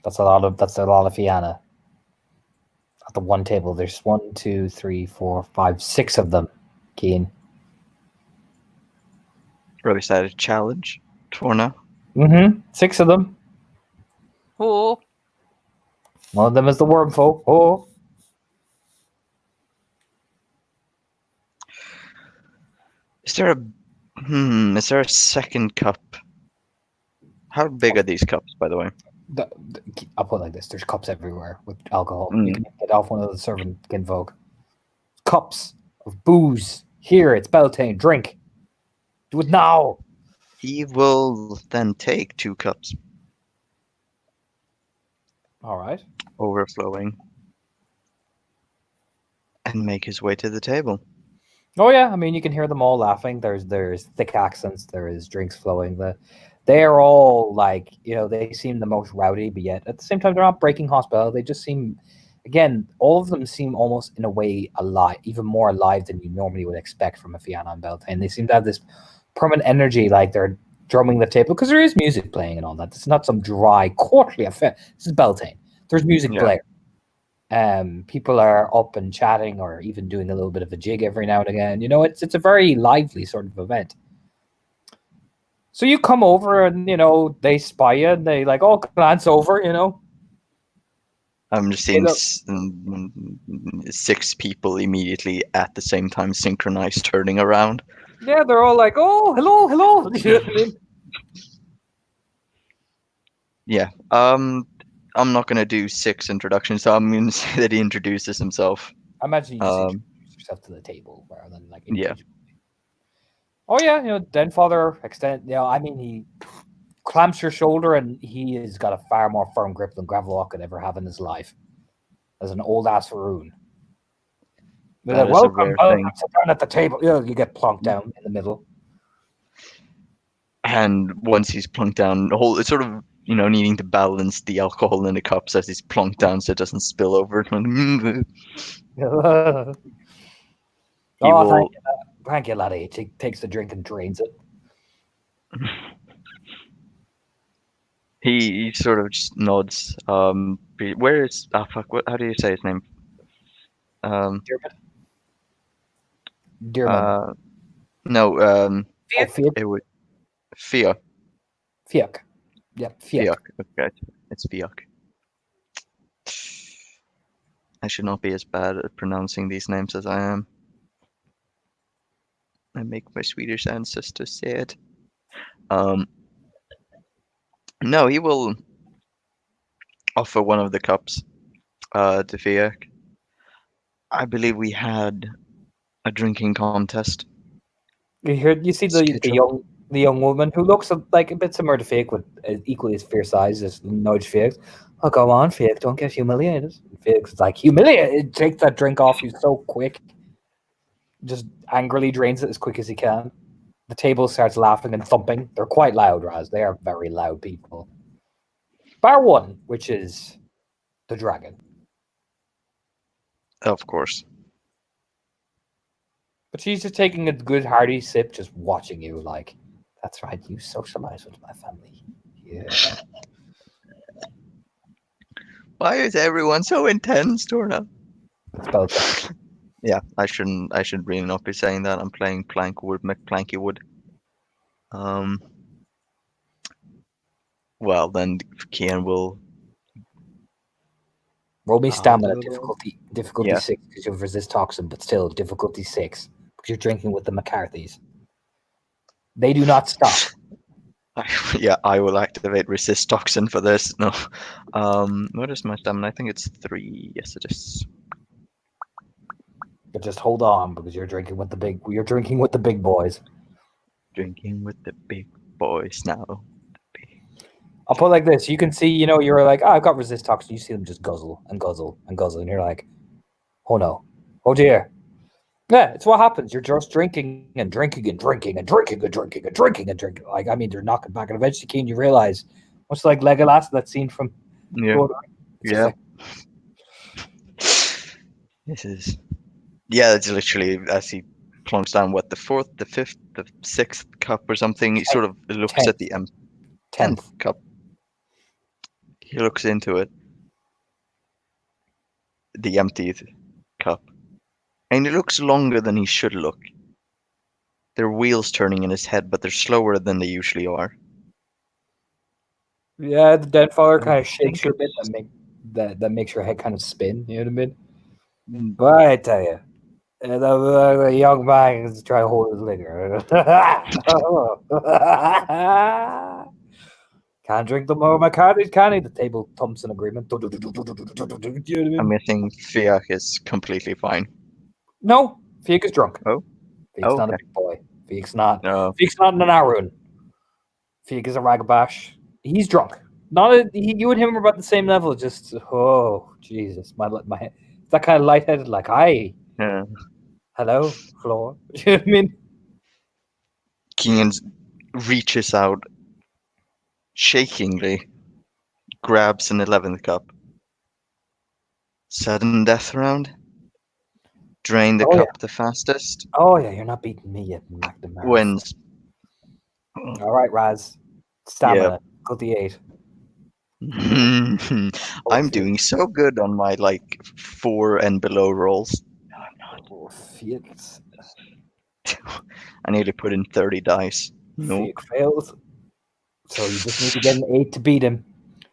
[SPEAKER 1] That's a lot of Fianna. At the one table, there's 1, 2, 3, 4, 5, 6 of them. Keen.
[SPEAKER 3] Really excited to challenge Torna.
[SPEAKER 1] 6 of them.
[SPEAKER 2] Oh.
[SPEAKER 1] One of them is the worm folk. Oh.
[SPEAKER 3] Is there a second cup? How big are these cups, by the way?
[SPEAKER 1] I'll put it like this: there's cups everywhere with alcohol.
[SPEAKER 3] Mm.
[SPEAKER 1] You can get off one of the servant kinfolk. Cups of booze. Here, it's Beltane. Drink. Do it now.
[SPEAKER 3] He will then take 2 cups,
[SPEAKER 1] All right.
[SPEAKER 3] overflowing, and make his way to the table.
[SPEAKER 1] Oh yeah, I mean you can hear them all laughing. There's thick accents. There is drinks flowing. They're all like, they seem the most rowdy, but yet at the same time they're not breaking hospitality. They just seem, again, all of them seem almost in a way alive, even more alive than you normally would expect from a Fianna and Beltane. They seem to have this permanent energy, like they're drumming the table because there is music playing and all that. It's not some dry quarterly affair. This is Beltane. There's music playing. People are up and chatting, or even doing a little bit of a jig every now and again. It's a very lively sort of event. So you come over, and they spy you, and they like, oh, glance over.
[SPEAKER 3] I'm just
[SPEAKER 1] They
[SPEAKER 3] seeing
[SPEAKER 1] look-
[SPEAKER 3] 6 people immediately at the same time synchronized turning around.
[SPEAKER 1] Yeah, they're all like, oh, hello, hello. You know what I mean?
[SPEAKER 3] Yeah. I'm not gonna do 6 introductions, so I'm gonna say that he introduces himself.
[SPEAKER 1] I imagine you just
[SPEAKER 3] Um,
[SPEAKER 1] introduce yourself to the table rather than like
[SPEAKER 3] yeah.
[SPEAKER 1] individual. Oh yeah, Den Father extend. I mean, he clamps your shoulder, and he has got a far more firm grip than Gravellock could ever have in his life. As an old ass Faroon. They're
[SPEAKER 3] That
[SPEAKER 1] like,
[SPEAKER 3] is a
[SPEAKER 1] welcome,
[SPEAKER 3] rare
[SPEAKER 1] welcome,
[SPEAKER 3] thing.
[SPEAKER 1] sit down at the table. You get plonked down in the middle.
[SPEAKER 3] And once he's plunked down, it's sort of needing to balance the alcohol in the cups as he's plunked down so it doesn't spill over. He
[SPEAKER 1] Oh,
[SPEAKER 3] will.
[SPEAKER 1] thank you, laddie. He takes the drink and drains it.
[SPEAKER 3] He sort of just nods. Where is fuck? How do you say his name? Um.
[SPEAKER 1] Dearman.
[SPEAKER 3] No.
[SPEAKER 1] Oh, Fiak.
[SPEAKER 3] It would Fia.
[SPEAKER 1] Fiak. Yep, Fiak.
[SPEAKER 3] Okay, it's Fiak. I should not be as bad at pronouncing these names as I am. I make my Swedish ancestors sad. No, he will offer one of the cups to Fiak. I believe we had a drinking contest
[SPEAKER 1] You see
[SPEAKER 3] scheduled.
[SPEAKER 1] the young woman who looks like a bit similar to Fiak, with equally as fierce eyes as nudge Fiak. Oh, go on, Fiak, don't get humiliated. Fiak's like, humiliated? Takes that drink off you so quick. Just angrily drains it as quick as he can. The table starts laughing and thumping. They're quite loud, Raz. They are very loud people. Bar one, which is the dragon.
[SPEAKER 3] Of course.
[SPEAKER 1] But she's just taking a good hearty sip, just watching you like, that's right, you socialize with my family. Yeah.
[SPEAKER 3] Why is everyone so intense, Torna?
[SPEAKER 1] It's Beltane.
[SPEAKER 3] Yeah, I should really not be saying that. I'm playing Plankwood, McPlankywood. Um, well then Kian will.
[SPEAKER 1] Roll me
[SPEAKER 3] I'll
[SPEAKER 1] stamina,
[SPEAKER 3] do it.
[SPEAKER 1] difficulty
[SPEAKER 3] Yeah.
[SPEAKER 1] 6, because you have resist toxin, but still difficulty 6, because you're drinking with the McCarthys. They do not stop.
[SPEAKER 3] Yeah, I will activate resist toxin for this. No. What is my stamina? I think it's 3. Yes, it is.
[SPEAKER 1] But just hold on, because you're drinking with the big boys.
[SPEAKER 3] Drinking with the big boys now.
[SPEAKER 1] I'll put it like this. You can see, you're like, oh, I've got resist toxin. You see them just guzzle and guzzle and guzzle. And you're like, oh no. Oh dear. Yeah, it's what happens. You're just drinking and drinking and drinking and drinking and drinking and drinking and drinking. Like, I mean, they're knocking back. And eventually, Keen, you realize, much like Legolas, that scene from
[SPEAKER 3] Yeah.
[SPEAKER 1] Lord of the Rings,
[SPEAKER 3] Yeah. This is. Yeah, it's literally as he plunks down the 4th, the 5th, the 6th cup or something. He sort of looks
[SPEAKER 1] Tenth.
[SPEAKER 3] at the 10th cup. He looks into it, the emptied cup, and he looks longer than he should look. There are wheels turning in his head, but they're slower than they usually are.
[SPEAKER 1] Yeah, the dead father
[SPEAKER 3] I
[SPEAKER 1] kind of shakes
[SPEAKER 3] think
[SPEAKER 1] you a bit. That makes your head kind of spin. You know what I mean? But I tell you, the young man is trying to hold his liquor. Can't drink the more McCarthy's, can he? The table thumps in agreement. You know what I mean?
[SPEAKER 3] I'm guessing Fiach is completely fine.
[SPEAKER 1] No, Fiak is drunk.
[SPEAKER 3] Oh?
[SPEAKER 1] Fiak's not a
[SPEAKER 3] Okay.
[SPEAKER 1] big boy. Fiak's not.
[SPEAKER 3] No.
[SPEAKER 1] Fiak's not an Arun. Fiak is a ragabash. He's drunk. You and him are about the same level. Just Jesus, my head. It's that kind of lightheaded. Like, hi,
[SPEAKER 3] Yeah.
[SPEAKER 1] hello, floor. You know what I mean?
[SPEAKER 3] Keenan reaches out, shakingly, grabs an 11th cup. Sudden death round. Drain the cup the fastest.
[SPEAKER 1] Oh yeah, you're not beating me yet, McNamara.
[SPEAKER 3] Wins.
[SPEAKER 1] All right, Raz. Stamina. Difficulty 8.
[SPEAKER 3] I'm doing so good on my like 4 and below rolls.
[SPEAKER 1] Oh, Felix.
[SPEAKER 3] I nearly put in 30 dice. No.
[SPEAKER 1] Fake fails. So you just need to get an 8 to beat him.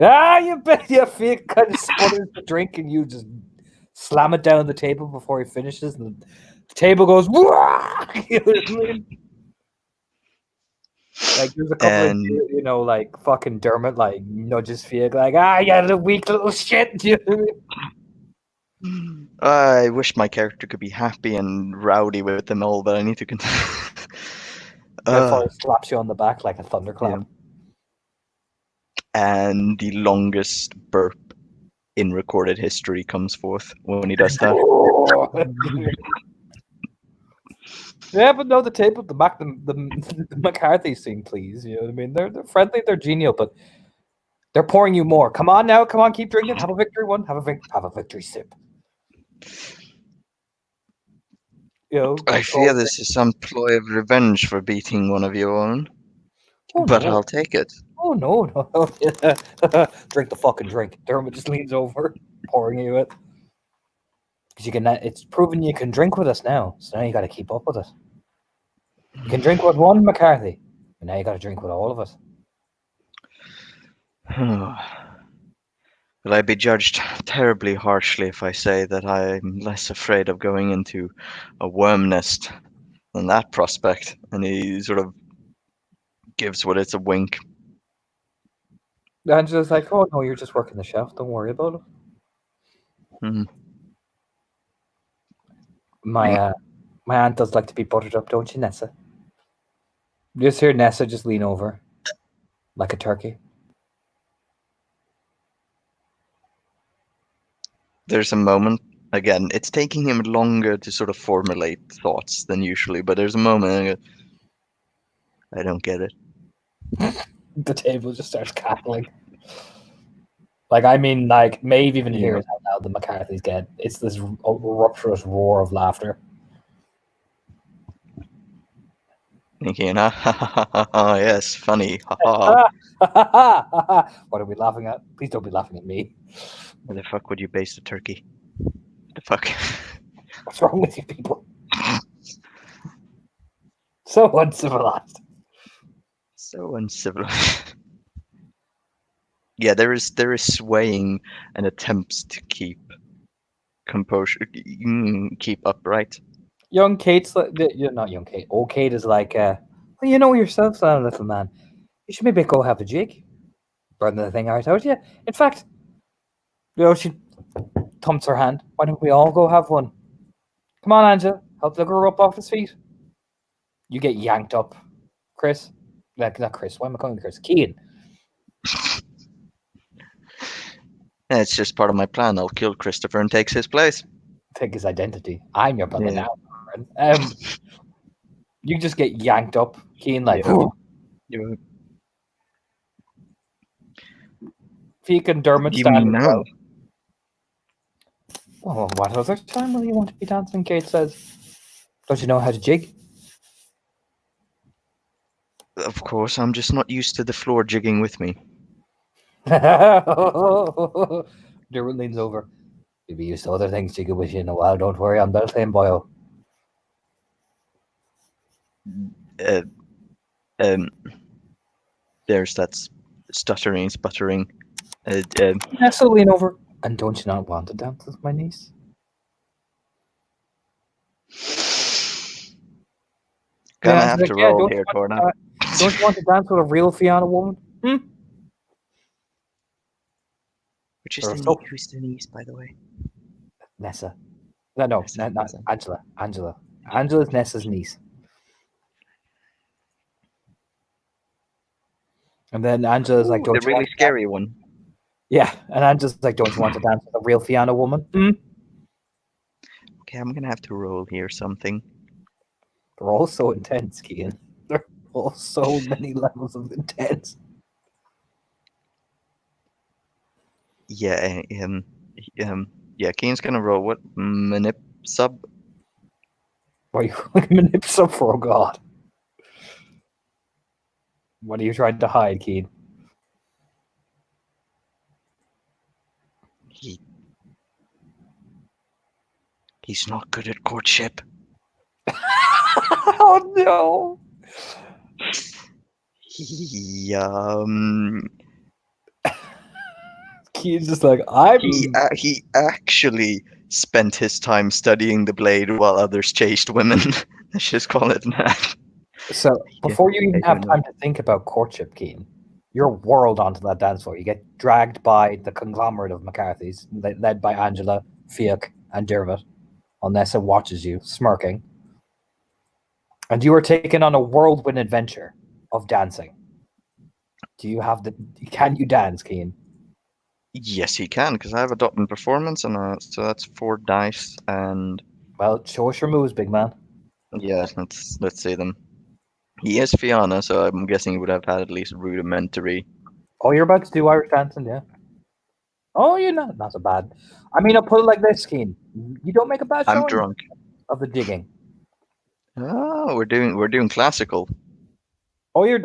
[SPEAKER 1] Ah, you bet your fake kind of sputters the drink and you just slam it down the table before he finishes and the table goes Wah! You know what I mean? Like there's a couple of
[SPEAKER 3] And
[SPEAKER 1] like fucking Dermot like nudges Fake like you little weak little shit. You know what I mean?
[SPEAKER 3] I wish my character could be happy and rowdy with them all, but I need to
[SPEAKER 1] Before he slaps you on the back like a thunderclap.
[SPEAKER 3] Yeah. And the longest burp in recorded history comes forth when he does that.
[SPEAKER 1] Yeah, but no, the table, the McCarthy scene, please. You know what I mean? They're friendly, they're genial, but they're pouring you more. Come on now, come on, keep drinking. Have a victory one. Have a victory sip. You know,
[SPEAKER 3] I fear this is some ploy of revenge for beating one of your own, but
[SPEAKER 1] no.
[SPEAKER 3] I'll take it.
[SPEAKER 1] Oh no. Drink the fucking drink. Dermot just leans over, pouring you it. Because it's proven you can drink with us now. So now you gotta keep up with it. You can drink with one McCarthy, and now you gotta drink with all of us.
[SPEAKER 3] Will I be judged terribly harshly if I say that I'm less afraid of going into a worm nest than that prospect? And he sort of gives what it's a wink.
[SPEAKER 1] Angela's like, oh no, you're just working the shelf. Don't worry about it.
[SPEAKER 3] Hmm.
[SPEAKER 1] My aunt does like to be buttered up, don't you, Nessa? You just hear Nessa just lean over like a turkey.
[SPEAKER 3] There's a moment, again, it's taking him longer to sort of formulate thoughts than usually, but there's a moment and I go, I don't get it.
[SPEAKER 1] The table just starts cackling. Like, I mean, like, Maeve even hears how loud the McCarthys get. It's this rupturous roar of laughter.
[SPEAKER 3] Thinking, yes, funny, ha ha.
[SPEAKER 1] What are we laughing at? Please don't be laughing at me.
[SPEAKER 3] Where the fuck would you base the turkey? The fuck?
[SPEAKER 1] What's wrong with you people? So uncivilized.
[SPEAKER 3] So uncivilized. Yeah, there is swaying and attempts to keep composure, keep upright.
[SPEAKER 1] Young Kate's like, you're not young Kate. Old Kate is like, well, you know yourself, little man. You should maybe go have a jig. Burn the thing out you. In fact, she thumps her hand. Why don't we all go have one? Come on, Angela. Help the girl up off his feet. You get yanked up, Chris. Like, not Chris. Why am I calling Chris? Kean.
[SPEAKER 3] Yeah, it's just part of my plan. I'll kill Christopher and takes his place.
[SPEAKER 1] Take his identity. I'm your brother now. You just get yanked up. Kean, like, Feek and Dermot stand as well. Well, what other time will you want to be dancing? Kate says. Don't you know how to jig?
[SPEAKER 3] Of course, I'm just not used to the floor jigging with me.
[SPEAKER 1] Dermot leans over. You'll be used to other things jigging with you in a while. Don't worry, I'm Beltane boyo.
[SPEAKER 3] There's that stuttering, sputtering.
[SPEAKER 1] Nessa, lean over. And don't you not want to dance with my niece?
[SPEAKER 3] Gonna have to roll here, Torna.
[SPEAKER 1] Don't you want to dance with a real Fiona woman?
[SPEAKER 3] Which is who's the niece, by the way?
[SPEAKER 1] Nessa. No, not Angela. Angela. Angela's Nessa's niece. And then Angela's like, don't
[SPEAKER 3] the really scary one.
[SPEAKER 1] Yeah, and Angela's like, don't you want to dance with a real Fiona woman?
[SPEAKER 3] Okay, I'm gonna have to roll here something.
[SPEAKER 1] They're all so intense, Kean. They're all so many levels of intense.
[SPEAKER 3] Yeah, yeah, Kean's gonna roll what? Manip sub?
[SPEAKER 1] What are you manip sub for? Oh god. What are you trying to hide, Kean?
[SPEAKER 3] He he's not good at courtship.
[SPEAKER 1] Oh no!
[SPEAKER 3] He
[SPEAKER 1] Keen's just like, I'm.
[SPEAKER 3] he actually spent his time studying the blade while others chased women. Let's just call it that.
[SPEAKER 1] So before you even
[SPEAKER 3] I
[SPEAKER 1] have
[SPEAKER 3] don't know.
[SPEAKER 1] time to think about courtship, Keen, you're whirled onto that dance floor. You get dragged by the conglomerate of McCarthy's, led by Angela, Fiach, and Dermot. Onessa watches you, smirking. And you are taken on a whirlwind adventure of dancing. Do you have the? Can you dance, Keen?
[SPEAKER 3] Yes, he can, because I have a dot in performance, and so that's 4 dice, and
[SPEAKER 1] Well, show us your moves, big man.
[SPEAKER 3] yeah, let's say them. He is Fianna, so I'm guessing he would have had at least rudimentary.
[SPEAKER 1] Oh, you're about to do Irish dancing, yeah? Oh, you're not so bad. I mean, I'll put it like this, Keen. You don't make a bad
[SPEAKER 3] I'm
[SPEAKER 1] showing
[SPEAKER 3] drunk.
[SPEAKER 1] of the jigging.
[SPEAKER 3] Oh, we're doing classical.
[SPEAKER 1] Oh, you're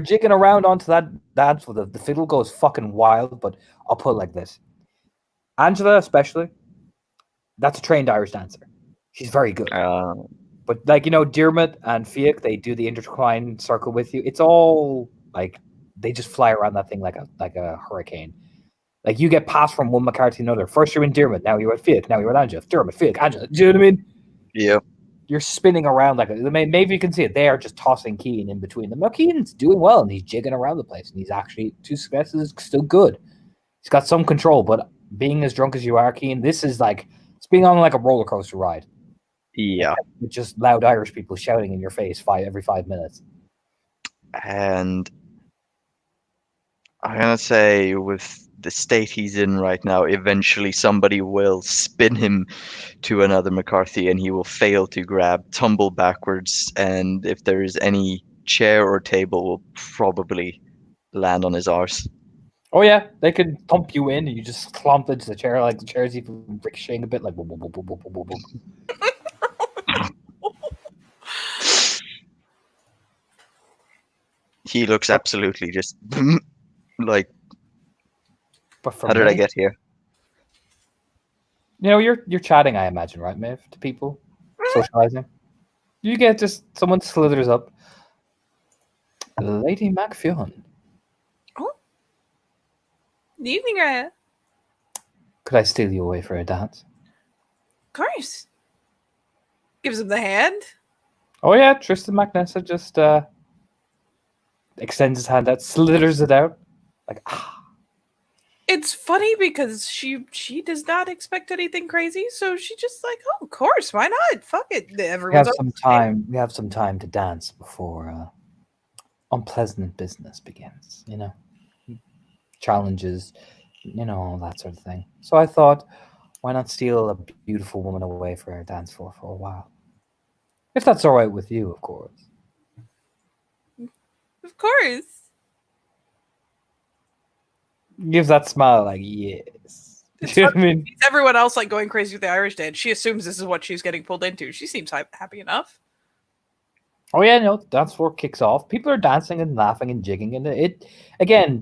[SPEAKER 1] jigging around onto that dance with the fiddle goes fucking wild. But I'll put it like this: Angela, especially, that's a trained Irish dancer. She's very good. But Dermot and Fiach, they do the intertwined circle with you. It's all like they just fly around that thing like a hurricane. Like you get passed from one McCarthy to another. First you're in Dermot, now you're at Fiach, now you're at Angela. Dermot, Fiach, Angela. Do you know what I mean?
[SPEAKER 3] Yeah.
[SPEAKER 1] You're spinning around maybe you can see it. They are just tossing Keen in between them. Now Keen's doing well and he's jigging around the place and he's actually 2 successes still good. He's got some control, but being as drunk as you are, Keen, this is like it's being on like a roller coaster ride.
[SPEAKER 3] Yeah.
[SPEAKER 1] With just loud Irish people shouting in your face every 5 minutes.
[SPEAKER 3] And I'm gonna say with the state he's in right now, eventually somebody will spin him to another McCarthy and he will fail to grab, tumble backwards, and if there is any chair or table will probably land on his arse.
[SPEAKER 1] Oh yeah, they could thump you in and you just clomp into the chair like the chair's even ricocheting a bit like boop, boop, boop, boop, boop, boop, boop.
[SPEAKER 3] He looks absolutely just like,
[SPEAKER 1] But for
[SPEAKER 3] how did I
[SPEAKER 1] me,
[SPEAKER 3] get here?
[SPEAKER 1] you're chatting, I imagine, right, Maeve, to people, socializing. You get just someone slithers up. Lady MacFionn.
[SPEAKER 4] Oh, good evening, Raya.
[SPEAKER 1] Could I steal you away for a dance?
[SPEAKER 4] Of course.
[SPEAKER 2] Gives him the hand.
[SPEAKER 1] Oh yeah, Tristan McNessa just extends his hand out, slithers it out, like
[SPEAKER 2] It's funny because she does not expect anything crazy, so she just like, oh, of course, why not? Fuck it.
[SPEAKER 1] We
[SPEAKER 2] Everyone's
[SPEAKER 1] have
[SPEAKER 2] on
[SPEAKER 1] some
[SPEAKER 2] the same.
[SPEAKER 1] time. We have some time to dance before unpleasant business begins. Challenges, all that sort of thing. So I thought, why not steal a beautiful woman away for our dance floor for a while? If that's all right with you, of course.
[SPEAKER 2] Of course.
[SPEAKER 1] Gives that smile like yes.
[SPEAKER 2] It's
[SPEAKER 1] Do you know
[SPEAKER 2] funny.
[SPEAKER 1] what I mean?
[SPEAKER 2] Sees everyone else like going crazy with the Irish dance. She assumes this is what she's getting pulled into. She seems happy enough.
[SPEAKER 1] Oh yeah, no, dance floor kicks off. People are dancing and laughing and jigging, and it again.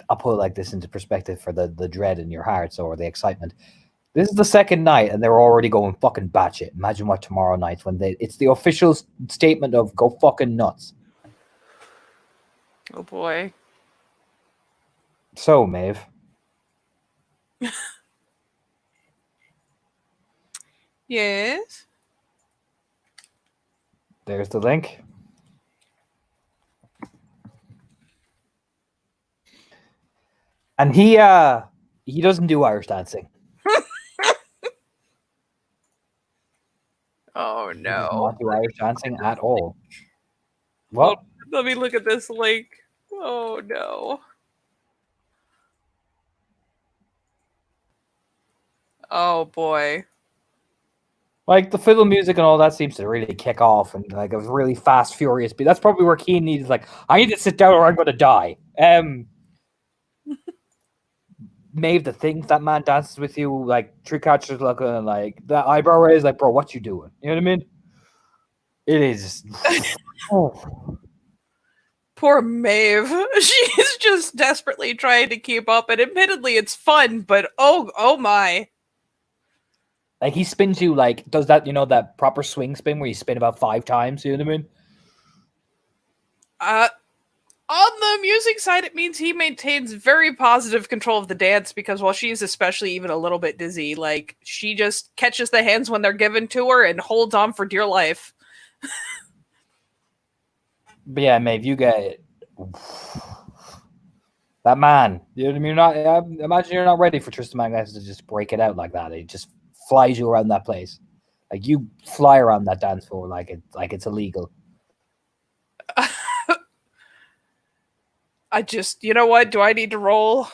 [SPEAKER 1] I'll put it like this into perspective for the dread in your hearts or the excitement. This is the second night, and they're already going fucking batshit. Imagine what tomorrow night when it's the official statement of go fucking nuts.
[SPEAKER 2] Oh boy.
[SPEAKER 1] So, Maeve,
[SPEAKER 2] Yes.
[SPEAKER 1] there's the link. And he doesn't do Irish dancing.
[SPEAKER 2] Oh
[SPEAKER 1] He does
[SPEAKER 2] no.
[SPEAKER 1] not do Irish dancing at all.
[SPEAKER 2] Well,
[SPEAKER 1] Well,
[SPEAKER 2] let me look at this link. Oh no. Oh boy.
[SPEAKER 1] like the fiddle music and all that seems to really kick off and like a really fast, furious beat. That's probably where Keen needs like, I need to sit down or I'm going to die. Maeve, the things that man dances with you, like tree catchers looking, like that eyebrow raise, like, bro, what you doing? You know what I mean? It is. Oh.
[SPEAKER 2] Poor Poor Maeve. She's just desperately trying to keep up, and admittedly, it's fun, but oh my.
[SPEAKER 1] Like he spins you like does that, that proper swing spin where you spin about 5 times, you know what I mean?
[SPEAKER 2] On the music side, it means he maintains very positive control of the dance because while she's especially even a little bit dizzy, like she just catches the hands when they're given to her and holds on for dear life.
[SPEAKER 1] But yeah, Maeve, you get that man. You know what I mean? You're not. Imagine you're not ready for Tristan Magnus to just break it out like that. He just flies you around that place, like you fly around that dance floor like it's illegal.
[SPEAKER 2] I just, you know what? Do I need to roll?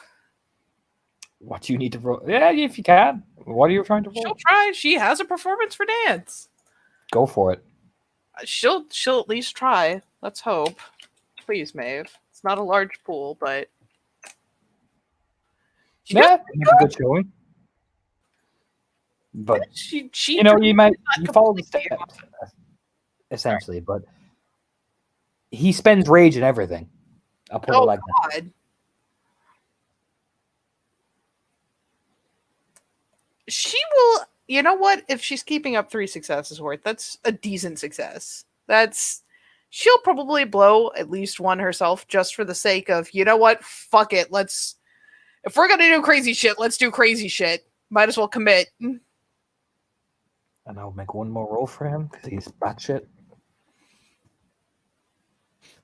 [SPEAKER 1] What do you need to roll? Yeah, if you can. What are you trying to roll?
[SPEAKER 2] She'll try. She has a performance for dance.
[SPEAKER 1] Go for it.
[SPEAKER 2] She'll at least try. Let's hope. Please, Maeve. It's not a large pool, but she
[SPEAKER 1] Yeah, make a good showing. But
[SPEAKER 2] she
[SPEAKER 1] you follow the steps essentially, but he spends rage in everything. I'll put it like that.
[SPEAKER 2] God. She will, you know what? If she's keeping up 3 successes worth, that's a decent success. She'll probably blow at least one herself just for the sake of, you know what? Fuck it. If we're going to do crazy shit, let's do crazy shit. Might as well commit.
[SPEAKER 1] And I'll make one more roll for him because he's batshit.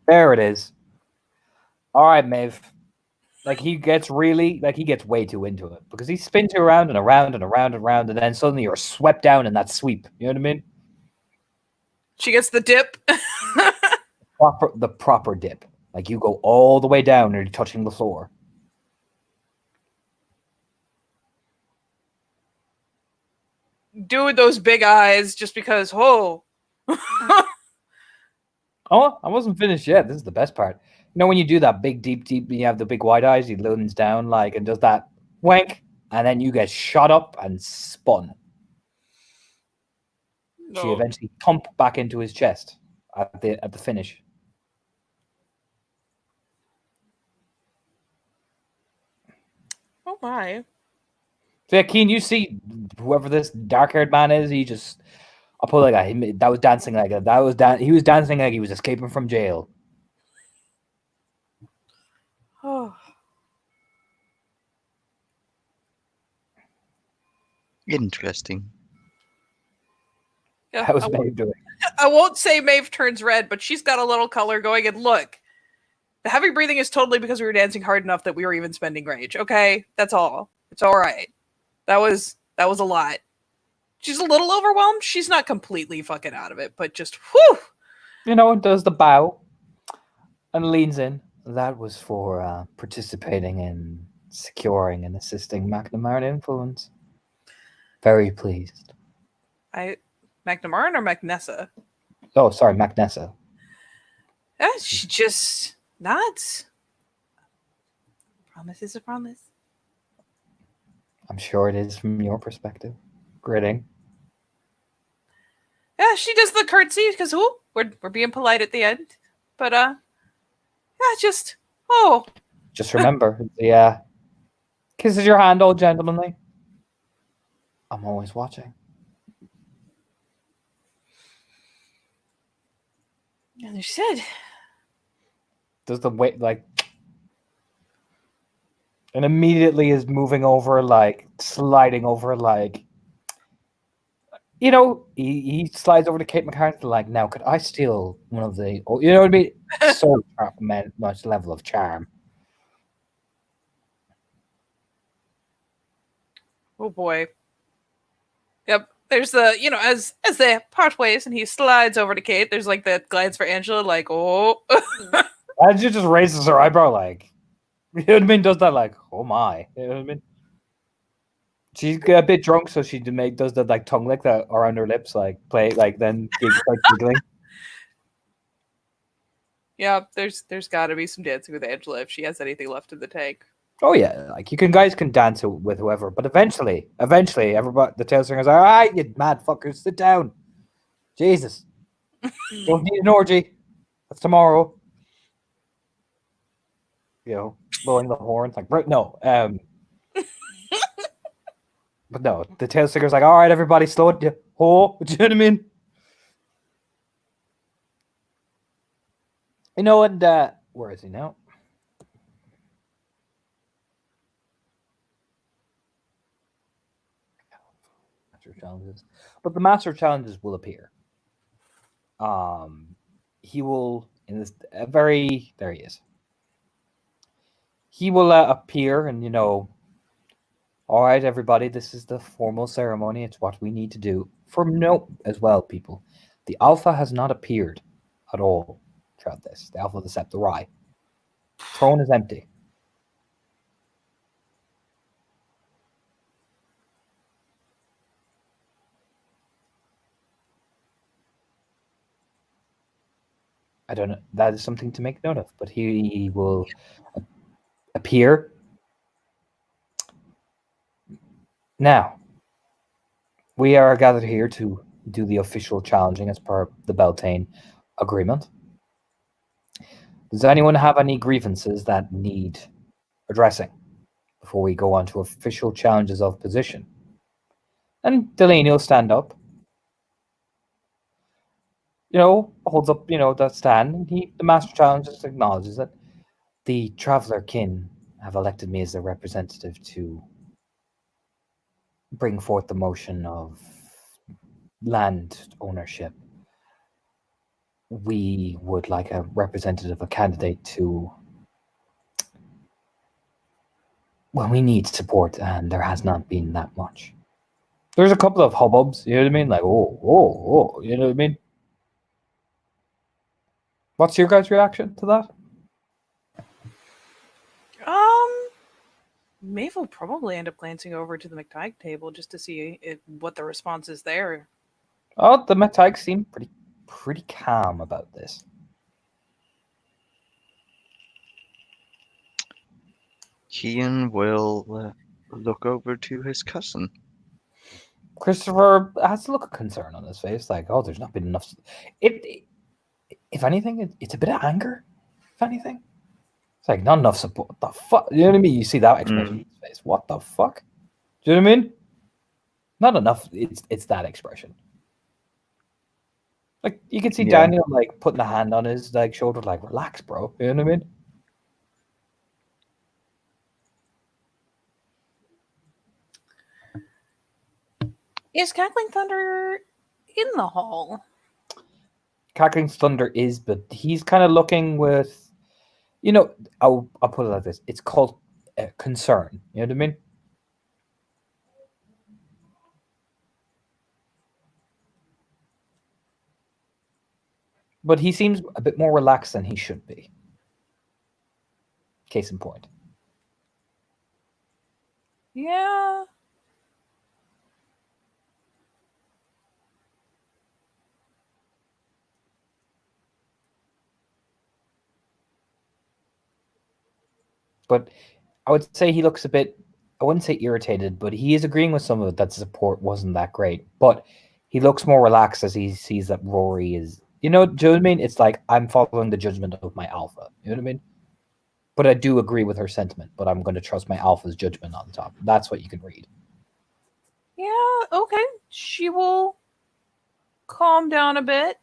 [SPEAKER 1] There it is. All right, Maeve. Like he gets way too into it because he spins you around and around and around and around, and then suddenly you're swept down in that sweep. You know what I mean?
[SPEAKER 2] She gets the dip.
[SPEAKER 1] The proper dip. Like you go all the way down and you're touching the floor.
[SPEAKER 2] Doing those big eyes just because, oh.
[SPEAKER 1] Oh, I wasn't finished yet. This is the best part. You know when you do that big, deep, you have the big wide eyes, he leans down and does that wank, and then you get shot up and spun. No. She eventually thump back into his chest at the finish.
[SPEAKER 2] Oh my.
[SPEAKER 1] So yeah, Keen, you see whoever this dark-haired man is, he just I'll put that was dancing like that. He was dancing like he was escaping from jail.
[SPEAKER 2] Oh.
[SPEAKER 3] Interesting.
[SPEAKER 2] Yeah,
[SPEAKER 1] How was Maeve doing?
[SPEAKER 2] I won't say Maeve turns red, but she's got a little color going. And look, the heavy breathing is totally because we were dancing hard enough that we were even spending rage. Okay, that's all. It's all right. That was a lot. She's a little overwhelmed. She's not completely fucking out of it, but just whew.
[SPEAKER 1] Does the bow and leans in. That was for participating in securing and assisting McNamara influence. Very pleased.
[SPEAKER 2] McNamara or McNessa?
[SPEAKER 1] Oh, sorry, McNessa.
[SPEAKER 2] Yeah, she just nods. Promise is a promise.
[SPEAKER 1] I'm sure it is from your perspective. Gritting.
[SPEAKER 2] Yeah, she does the curtsy because we're being polite at the end. But just
[SPEAKER 1] remember, kisses your hand all gentlemanly. I'm always watching.
[SPEAKER 2] And she said,
[SPEAKER 1] does the weight and immediately is moving over, sliding over, he slides over to Kate McCarthy, now could I steal one of the, you know what I mean? So much level of charm.
[SPEAKER 2] Oh boy. Yep. There's the, as they part ways and he slides over to Kate, there's the glance for Angela, oh.
[SPEAKER 1] And she just raises her eyebrow, you know what I mean? Does that, oh my, you know what I mean? She's a bit drunk, so she does that tongue lick that around her lips, then starts giggling.
[SPEAKER 2] Yeah, there's got to be some dancing with Angela if she has anything left in the tank.
[SPEAKER 1] Oh yeah, you guys can dance with whoever, but eventually, everybody, the tail singers are, all right, you mad fuckers, sit down. Jesus, don't need an orgy. That's tomorrow. blowing the horns like no. But no, the tail sticker's like, all right, everybody, slow it down. Oh, do you know what I mean? And where is he now? Master challenges, but the master challenges will appear. He will in this there he is. He will appear, and all right, everybody, this is the formal ceremony. It's what we need to do. For note as well, people, the Alpha has not appeared at all throughout this. The Alpha, the Sept, the Rye. Throne is empty. I don't know. That is something to make note of. But he will appear. Now, we are gathered here to do the official challenging as per the Beltane agreement. Does anyone have any grievances that need addressing before we go on to official challenges of position? And Delaney will stand up. Holds up, that stand. And the Master Challenge just acknowledges that the Traveler Kin have elected me as their representative to bring forth the motion of land ownership. We would like a representative, a candidate to... Well, we need support, and there has not been that much. There's a couple of hubbubs, you know what I mean? Like, oh, you know what I mean? What's your guys' reaction to that?
[SPEAKER 2] Maeve will probably end up glancing over to the McTighe table just to see what the response is there.
[SPEAKER 1] Oh, the McTighe seem pretty calm about this.
[SPEAKER 3] Kian will look over to his cousin.
[SPEAKER 1] Christopher has a look of concern on his face, like, oh, there's not been enough. If anything, it's a bit of anger. If anything, it's like not enough support. What the fuck? You know what I mean? You see that expression on his face. What the fuck? Do you know what I mean? Not enough. It's that expression. Like you can see Daniel like putting a hand on his shoulder, like, relax, bro. You know what I mean?
[SPEAKER 2] Is Cackling Thunder in the hall?
[SPEAKER 1] Cackling Thunder is, but he's kind of looking with, I'll put it like this. It's called concern. You know what I mean? But he seems a bit more relaxed than he should be. Case in point.
[SPEAKER 2] Yeah.
[SPEAKER 1] But I would say he looks a bit, I wouldn't say irritated, but he is agreeing with some of it that the support wasn't that great. But he looks more relaxed as he sees that Rory is, do you know what I mean? It's like, I'm following the judgment of my alpha. You know what I mean? But I do agree with her sentiment, but I'm going to trust my alpha's judgment on the top. That's what you can read.
[SPEAKER 2] Yeah, okay. She will calm down a bit.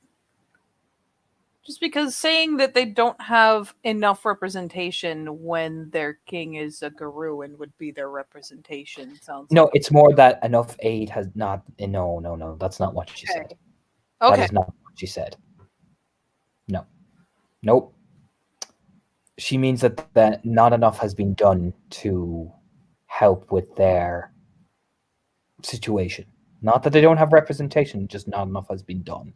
[SPEAKER 2] Just because saying that they don't have enough representation when their king is a Garuin would be their representation sounds
[SPEAKER 1] No,
[SPEAKER 2] like
[SPEAKER 1] it's more that enough aid has not... No. That's not what she said.
[SPEAKER 2] Okay.
[SPEAKER 1] That is not what she said. No. Nope. She means that not enough has been done to help with their situation. Not that they don't have representation, just not enough has been done.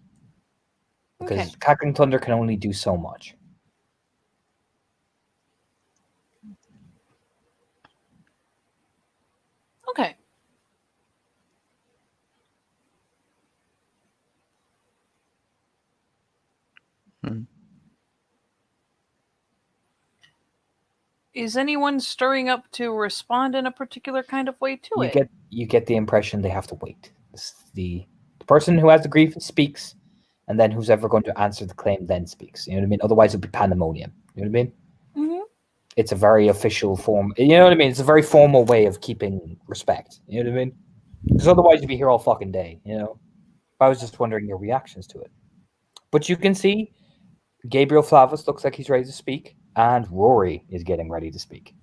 [SPEAKER 1] Because Cackling Thunder can only do so much.
[SPEAKER 2] Okay. Is anyone stirring up to respond in a particular kind of way to it?
[SPEAKER 1] You get the impression they have to wait. The person who has the grief speaks, and then who's ever going to answer the claim then speaks. You know what I mean? Otherwise, it'll be pandemonium. You know what I mean?
[SPEAKER 2] Mm-hmm.
[SPEAKER 1] it's a very official form. You know what I mean? It's a very formal way of keeping respect. You know what I mean? Because otherwise you'd be here all fucking day. You know. I was just wondering your reactions to it. But you can see Gabriel Flavis looks like he's ready to speak, and Rory is getting ready to speak.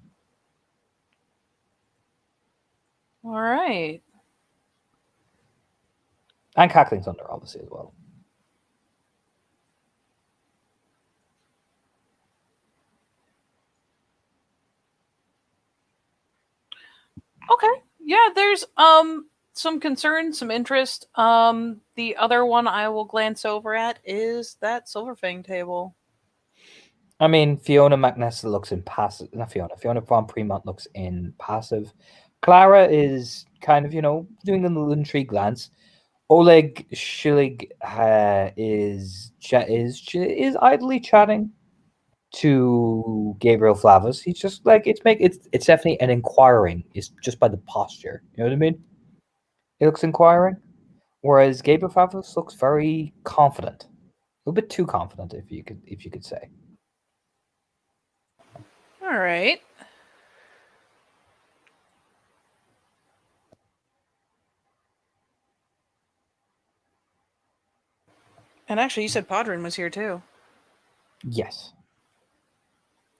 [SPEAKER 2] All right.
[SPEAKER 1] And Cackling Thunder, obviously, as well.
[SPEAKER 2] Okay. Yeah, there's some concern, some interest. The other one I will glance over at is that Silverfang table.
[SPEAKER 1] I mean, Fiona McNessa looks impassive. Not Fiona. Fiona von Premont looks impassive. Clara is kind of, doing a little intrigued glance. Oleg Schilig is idly chatting to Gabriel Flavis. He's just like it's definitely an inquiring. It's just by the posture. You know what I mean? He looks inquiring, whereas Gabriel Flavis looks very confident. A little bit too confident, if you could say.
[SPEAKER 2] All right. And actually, you said Podrin was here too.
[SPEAKER 1] Yes.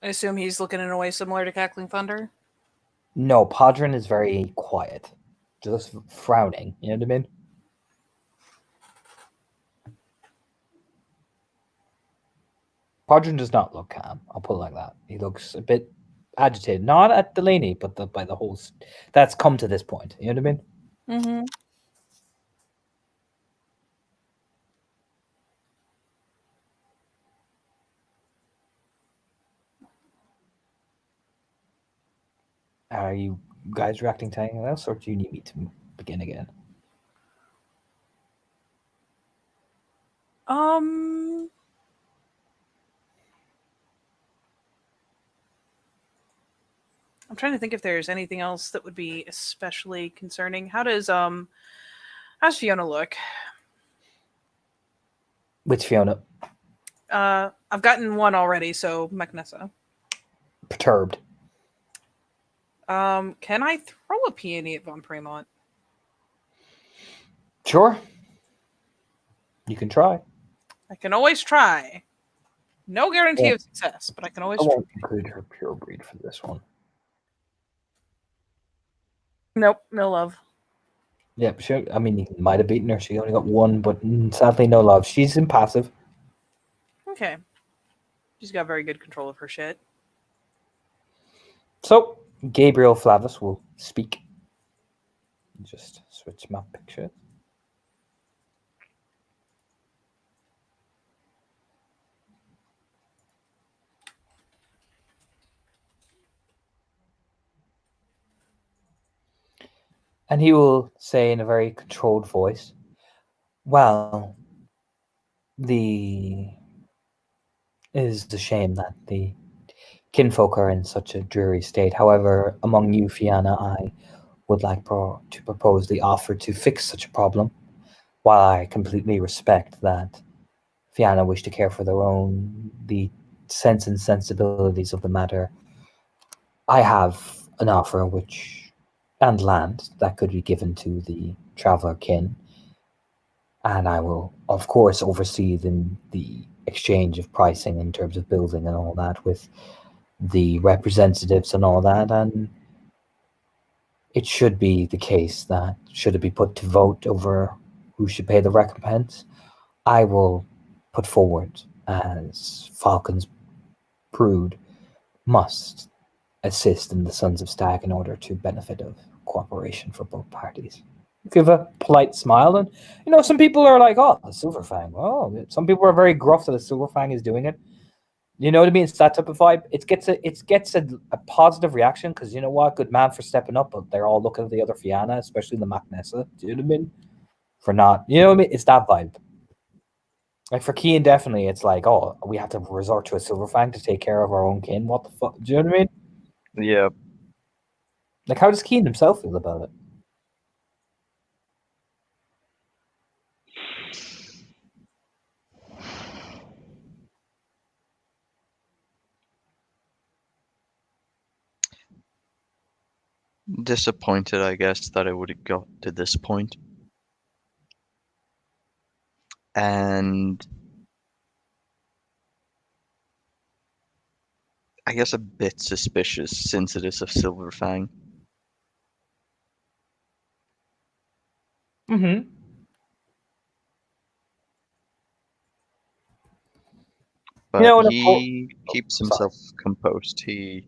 [SPEAKER 2] I assume he's looking in a way similar to Cackling Thunder.
[SPEAKER 1] No, Podrin is very quiet, just frowning. You know what I mean? Podrin does not look calm. I'll put it like that. He looks a bit agitated, not at Delaney, but by the whole that's come to this point. You know what I mean?
[SPEAKER 2] Mm-hmm.
[SPEAKER 1] Are you guys reacting to anything else, or do you need me to begin again?
[SPEAKER 2] I'm trying to think if there's anything else that would be especially concerning. How's Fiona look?
[SPEAKER 1] Which Fiona?
[SPEAKER 2] I've gotten one already, so McNessa.
[SPEAKER 1] Perturbed.
[SPEAKER 2] Can I throw a peony at Von Premont?
[SPEAKER 1] Sure. You can try.
[SPEAKER 2] I can always try. No guarantee of success, but I can always
[SPEAKER 1] I
[SPEAKER 2] try.
[SPEAKER 1] won't include her pure breed for this one.
[SPEAKER 2] Nope, no love.
[SPEAKER 1] Yeah, sure. I mean, he might have beaten her. She only got one, but sadly, no love. She's impassive.
[SPEAKER 2] Okay. She's got very good control of her shit.
[SPEAKER 1] So, Gabriel Flavis will speak. Just switch my picture. And he will say in a very controlled voice, well, it is a shame that the kinfolk are in such a dreary state. However, among you, Fiona, I would like to propose the offer to fix such a problem. While I completely respect that Fiona wish to care for the sense and sensibilities of the matter, I have an offer and land that could be given to the traveler kin, and I will, of course, oversee the exchange of pricing in terms of building and all that with the representatives and all that, and it should be the case that should it be put to vote over who should pay the recompense, I will put forward as Falcon's brood must assist in the Sons of Stag in order to benefit of cooperation for both parties. Give a polite smile, and some people are like, "Oh, the Silverfang." Oh, some people are very gruff that the Silverfang is doing it. You know what I mean? It's that type of vibe. It gets a positive reaction because you know what, good man for stepping up. But they're all looking at the other Fianna, especially the McNessa. Do you know what I mean? For not, you know what I mean? It's that vibe. Like for Kean, definitely, it's like, oh, we have to resort to a Silverfang to take care of our own kin. What the fuck? Do you know what I mean?
[SPEAKER 3] Yeah.
[SPEAKER 1] Like, how does Kean himself feel about it?
[SPEAKER 3] Disappointed, I guess, that it would have got to this point. And I guess a bit suspicious since it is a Silver Fang.
[SPEAKER 1] Mm-hmm.
[SPEAKER 3] But
[SPEAKER 1] And
[SPEAKER 3] he keeps
[SPEAKER 1] sorry.
[SPEAKER 3] himself composed. He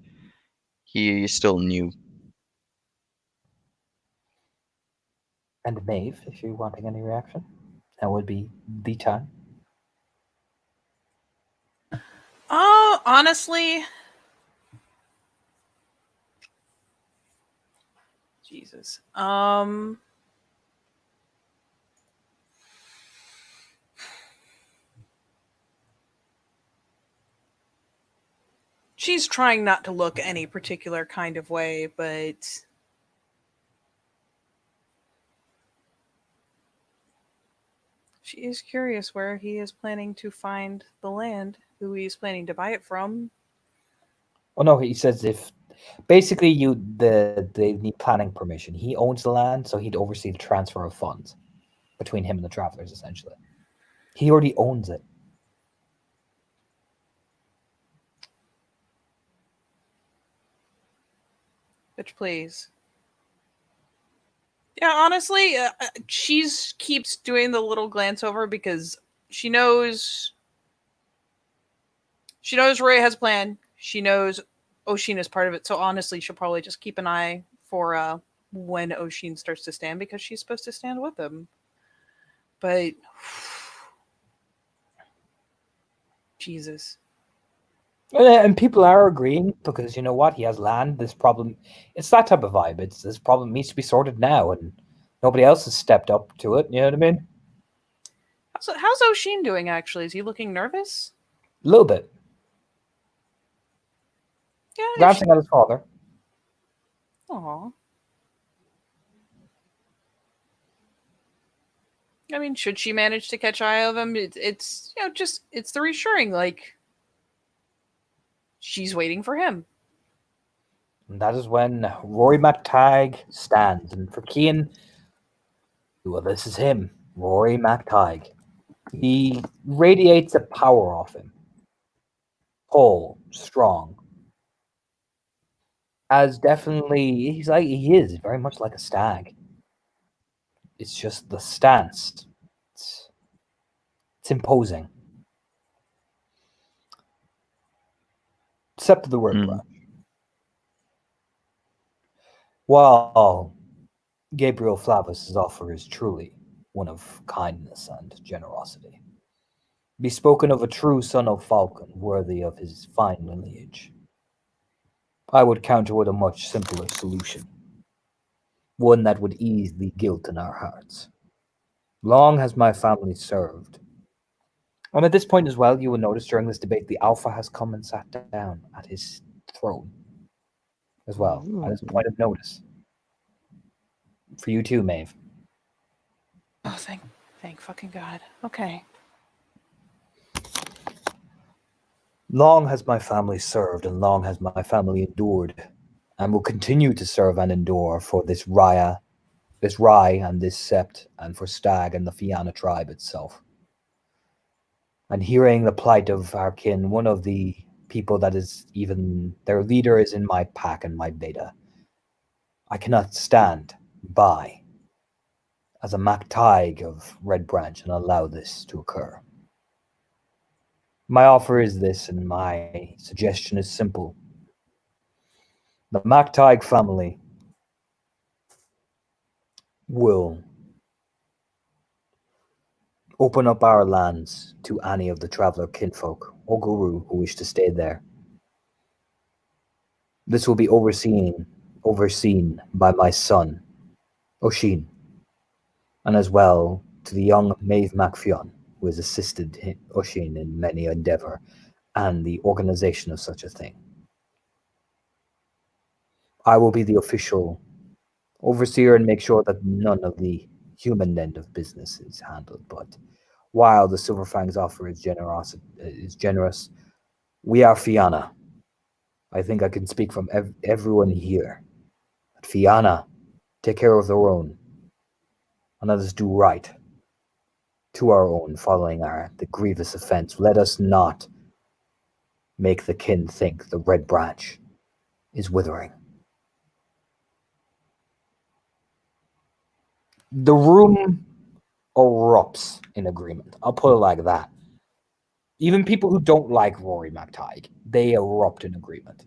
[SPEAKER 3] is still new.
[SPEAKER 1] And Maeve, if you're wanting any reaction, that would be the time.
[SPEAKER 2] Oh, honestly, Jesus. She's trying not to look any particular kind of way, but she is curious where he is planning to find the land, who he is planning to buy it from.
[SPEAKER 1] Oh no, he says if basically they need planning permission. He owns the land, so he'd oversee the transfer of funds between him and the travelers. Essentially, he already owns it.
[SPEAKER 2] Bitch, please. Yeah, honestly, she's keeps doing the little glance over because she knows Roy has a plan. She knows Oshin is part of it. So honestly, she'll probably just keep an eye for when Oshin starts to stand because she's supposed to stand with him. But Jesus.
[SPEAKER 1] And people are agreeing because you know what? He has land. This problem, it's that type of vibe. It's this problem needs to be sorted now, and nobody else has stepped up to it. You know what I mean?
[SPEAKER 2] How's Oshin doing? Actually, is he looking nervous?
[SPEAKER 1] A little bit.
[SPEAKER 2] Yeah.
[SPEAKER 1] Glancing at his father.
[SPEAKER 2] Aw. I mean, should she manage to catch eye of him, it's just it's the reassuring, like she's waiting for him.
[SPEAKER 1] And that is when Rory MacTighe stands. And for Cian, well, this is him, Rory MacTighe. He radiates a power off him. Tall, strong. As definitely, he is very much like a stag. It's just the stance. It's imposing. Except for the word brush. While Gabriel Flavis' offer is truly one of kindness and generosity, bespoken of a true son of Falcon, worthy of his fine lineage, I would counter with a much simpler solution, one that would ease the guilt in our hearts. Long has my family served. And at this point as well, you will notice during this debate, the Alpha has come and sat down at his throne as well, at his point of notice. For you too, Maeve.
[SPEAKER 2] Oh, thank fucking God. Okay.
[SPEAKER 1] Long has my family served, and long has my family endured, and will continue to serve and endure for this Rye and this Sept, and for Stag and the Fianna tribe itself. And hearing the plight of our kin, one of the people that is even their leader is in my pack and my beta, I cannot stand by as a MacTighe of Red Branch and allow this to occur. My offer is this, and my suggestion is simple. The MacTighe family will open up our lands to any of the traveler kinfolk or guru who wish to stay there. This will be overseen by my son, Oshin, and as well to the young Maeve MacFionn, who has assisted Oshin in many endeavor and the organization of such a thing. I will be the official overseer and make sure that none of the human end of business is handled. But while the Silverfang's offer is generous, we are Fianna. I think I can speak from everyone here. That Fianna, take care of their own, and let us do right to our own, following the grievous offense. Let us not make the kin think the red branch is withering. The room erupts in agreement. I'll put it like that. Even people who don't like Rory McTighe, they erupt in agreement.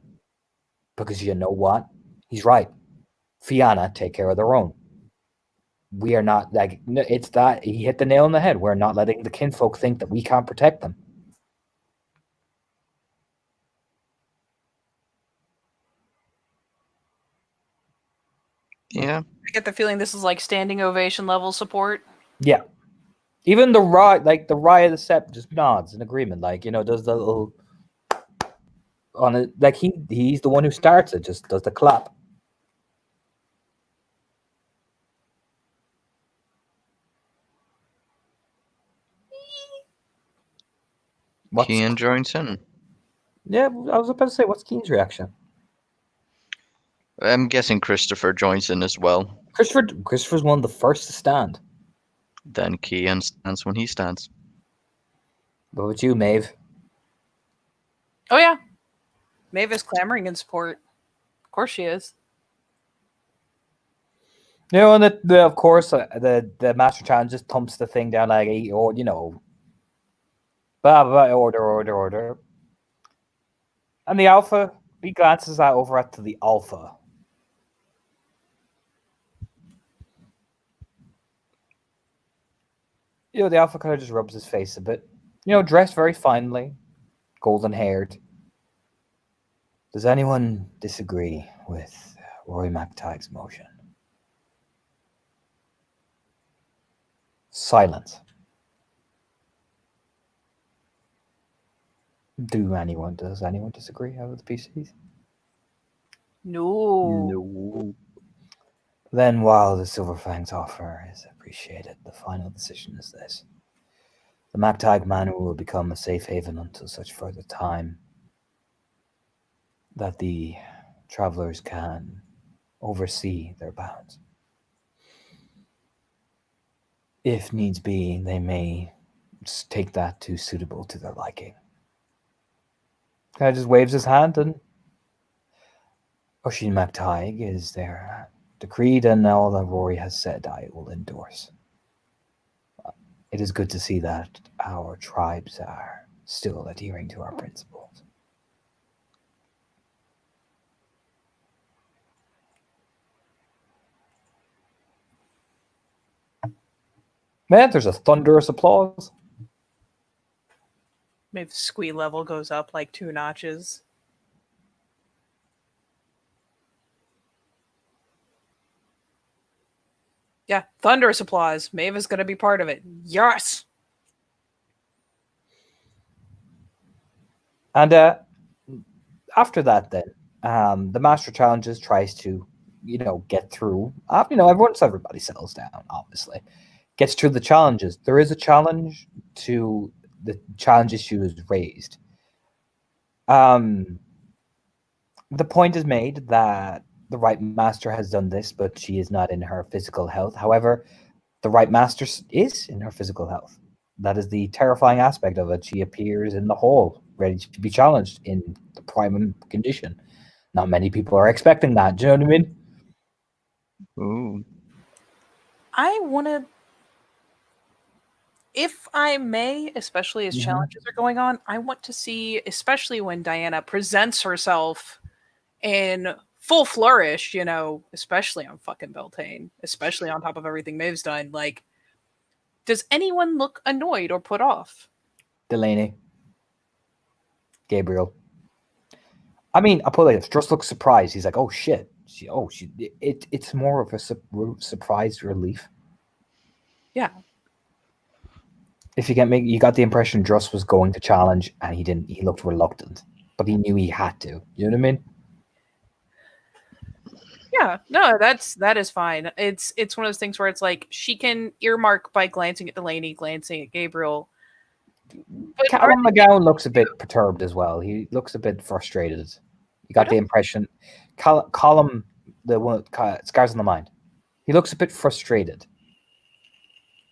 [SPEAKER 1] Because you know what? He's right. Fianna take care of their own. We are not like it's that he hit the nail on the head. We're not letting the kinfolk think that we can't protect them.
[SPEAKER 3] Yeah.
[SPEAKER 2] I get the feeling this is like standing ovation level support.
[SPEAKER 1] Yeah. Even the Rye, like the Rye of the Sept, just nods in agreement. Like, does the little on it. Like he's the one who starts it. Just does the clap. What's
[SPEAKER 3] Kian joins in.
[SPEAKER 1] yeah? I was about to say, what's Keen's reaction?
[SPEAKER 3] I'm guessing Christopher joins in as well.
[SPEAKER 1] Christopher's one of the first to stand.
[SPEAKER 3] Then Kian stands when he stands.
[SPEAKER 1] What about you, Maeve?
[SPEAKER 2] Oh yeah, Maeve is clamoring in support. Of course she is.
[SPEAKER 1] And of course the master challenge just thumps the thing down like or blah blah order. And the alpha, he glances that over at to the alpha. The alpha kind of just rubs his face a bit. Dressed very finely, golden haired. Does anyone disagree with Rory McTighe's motion? Silence. Does anyone disagree out of the PCs?
[SPEAKER 2] No.
[SPEAKER 1] Then, while the Silverfang's offer is appreciated, the final decision is this. The McTighe Manor will become a safe haven until such further time that the travelers can oversee their bounds. If needs be, they may take that to suitable to their liking. Kind of just waves his hand, and Oisin McTighe is their decreed, and all that Rory has said I will endorse. It is good to see that our tribes are still adhering to our principles. Man, there's a thunderous applause.
[SPEAKER 2] Maeve's squee level goes up like 2 notches. Yeah, thunderous applause. Maeve is going to be part of it. Yes.
[SPEAKER 1] And after that, then the Master Challenges tries to, get through. Once everybody settles down, obviously, gets through the challenges. There is a challenge to the challenge issue is raised. The point is made that the Right Master has done this, but she is not in her physical health. However, the Right Master is in her physical health. That is the terrifying aspect of it. She appears in the hall, ready to be challenged in the prime condition. Not many people are expecting that. Do you know what I mean?
[SPEAKER 3] Ooh.
[SPEAKER 2] I want to, if I may, especially as challenges are going on, I want to see, especially when Diana presents herself in full flourish, especially on fucking Beltane, especially on top of everything Maeve's done. Like, does anyone look annoyed or put off?
[SPEAKER 1] Delaney. Gabriel. I mean, I put it like this. Just looks surprised. He's like, oh shit. It's more of a surprise relief.
[SPEAKER 2] Yeah.
[SPEAKER 1] If you get me, you got the impression Druss was going to challenge and he didn't. He looked reluctant, but he knew he had to. You know what I mean?
[SPEAKER 2] Yeah, no, that is fine. It's one of those things where it's like she can earmark by glancing at Delaney, glancing at Gabriel. But
[SPEAKER 1] Callum McGowan looks a bit perturbed as well. He looks a bit frustrated. You got the impression. Callum the one Scars on the Mind. He looks a bit frustrated.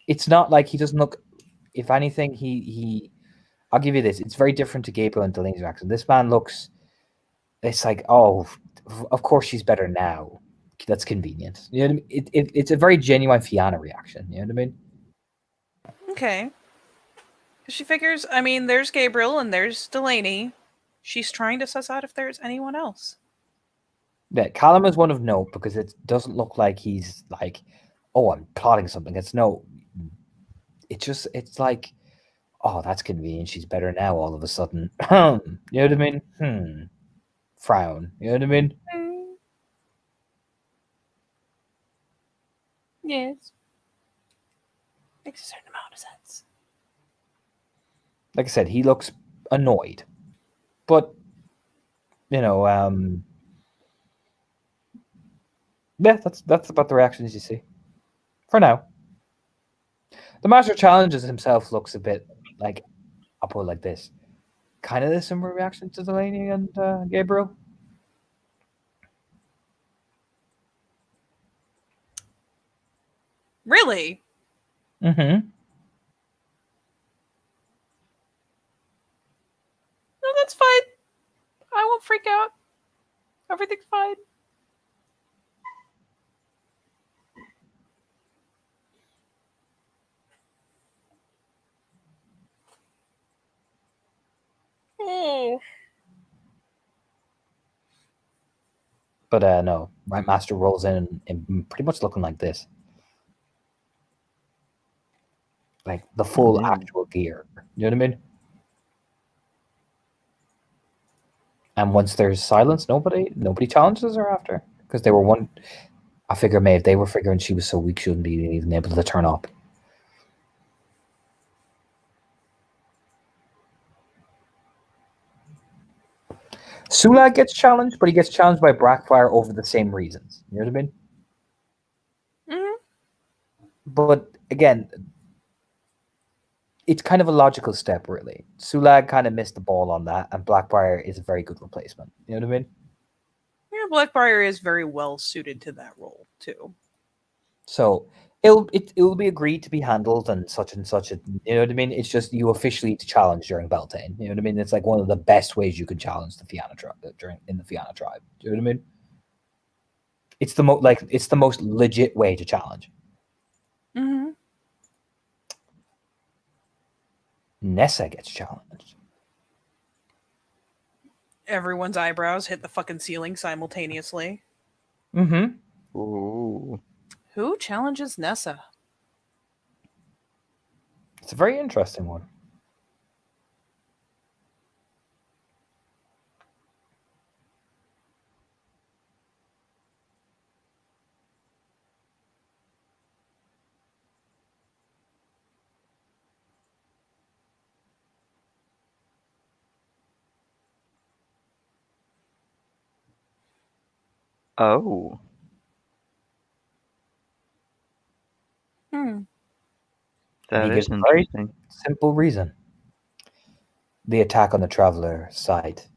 [SPEAKER 1] It's not like he doesn't look. If anything, he. I'll give you this. It's very different to Gabriel and Delaney's reaction. This man looks. It's like, oh, of course she's better now. That's convenient. You know what I mean? It's a very genuine Fiona reaction. You know what I mean?
[SPEAKER 2] Okay. 'Cause she figures, I mean, there's Gabriel and there's Delaney. She's trying to suss out if there's anyone else.
[SPEAKER 1] Yeah, Callum is one of note because it doesn't look like he's like, oh, I'm plotting something. It's no. It's like, oh, that's convenient. She's better now all of a sudden. You know what I mean? Frown. You know what I mean?
[SPEAKER 2] Yes. Makes a certain amount of sense.
[SPEAKER 1] Like I said, he looks annoyed. But, you know, yeah, that's about the reactions you see. For now. The Master Challenges himself looks a bit like, I'll put it like this. Kind of a similar reaction to Delaney and Gabriel.
[SPEAKER 2] Really?
[SPEAKER 1] Mm-hmm.
[SPEAKER 2] No, that's fine. I won't freak out. Everything's fine. Oh.
[SPEAKER 1] But no, my Master rolls in pretty much looking like this. Like the full actual gear. You know what I mean? And once there's silence, nobody challenges her after. Because they were one. I figure maybe they were figuring she was so weak she wouldn't be even able to turn up. Sulag gets challenged, but he gets challenged by Blackfire over the same reasons. You know what I mean?
[SPEAKER 2] Mm-hmm.
[SPEAKER 1] But again, it's kind of a logical step, really. Sulag kind of missed the ball on that, and Blackfire is a very good replacement. You know what I mean?
[SPEAKER 2] Yeah, Blackbriar is very well suited to that role, too.
[SPEAKER 1] So it'll be agreed to be handled and such. You know what I mean? It's just you officially to challenge during Beltane. You know what I mean? It's like one of the best ways you can challenge the Fianna tribe in the Fianna tribe. Do you know what I mean? It's the most legit way to challenge.
[SPEAKER 2] Mm-hmm.
[SPEAKER 1] Nessa gets challenged.
[SPEAKER 2] Everyone's eyebrows hit the fucking ceiling simultaneously.
[SPEAKER 1] Mm-hmm.
[SPEAKER 3] Ooh.
[SPEAKER 2] Who challenges Nessa?
[SPEAKER 1] It's a very interesting one.
[SPEAKER 3] Oh. That
[SPEAKER 1] And he
[SPEAKER 3] is
[SPEAKER 1] gives a very
[SPEAKER 3] interesting.
[SPEAKER 1] simple reason. The attack on the Traveler site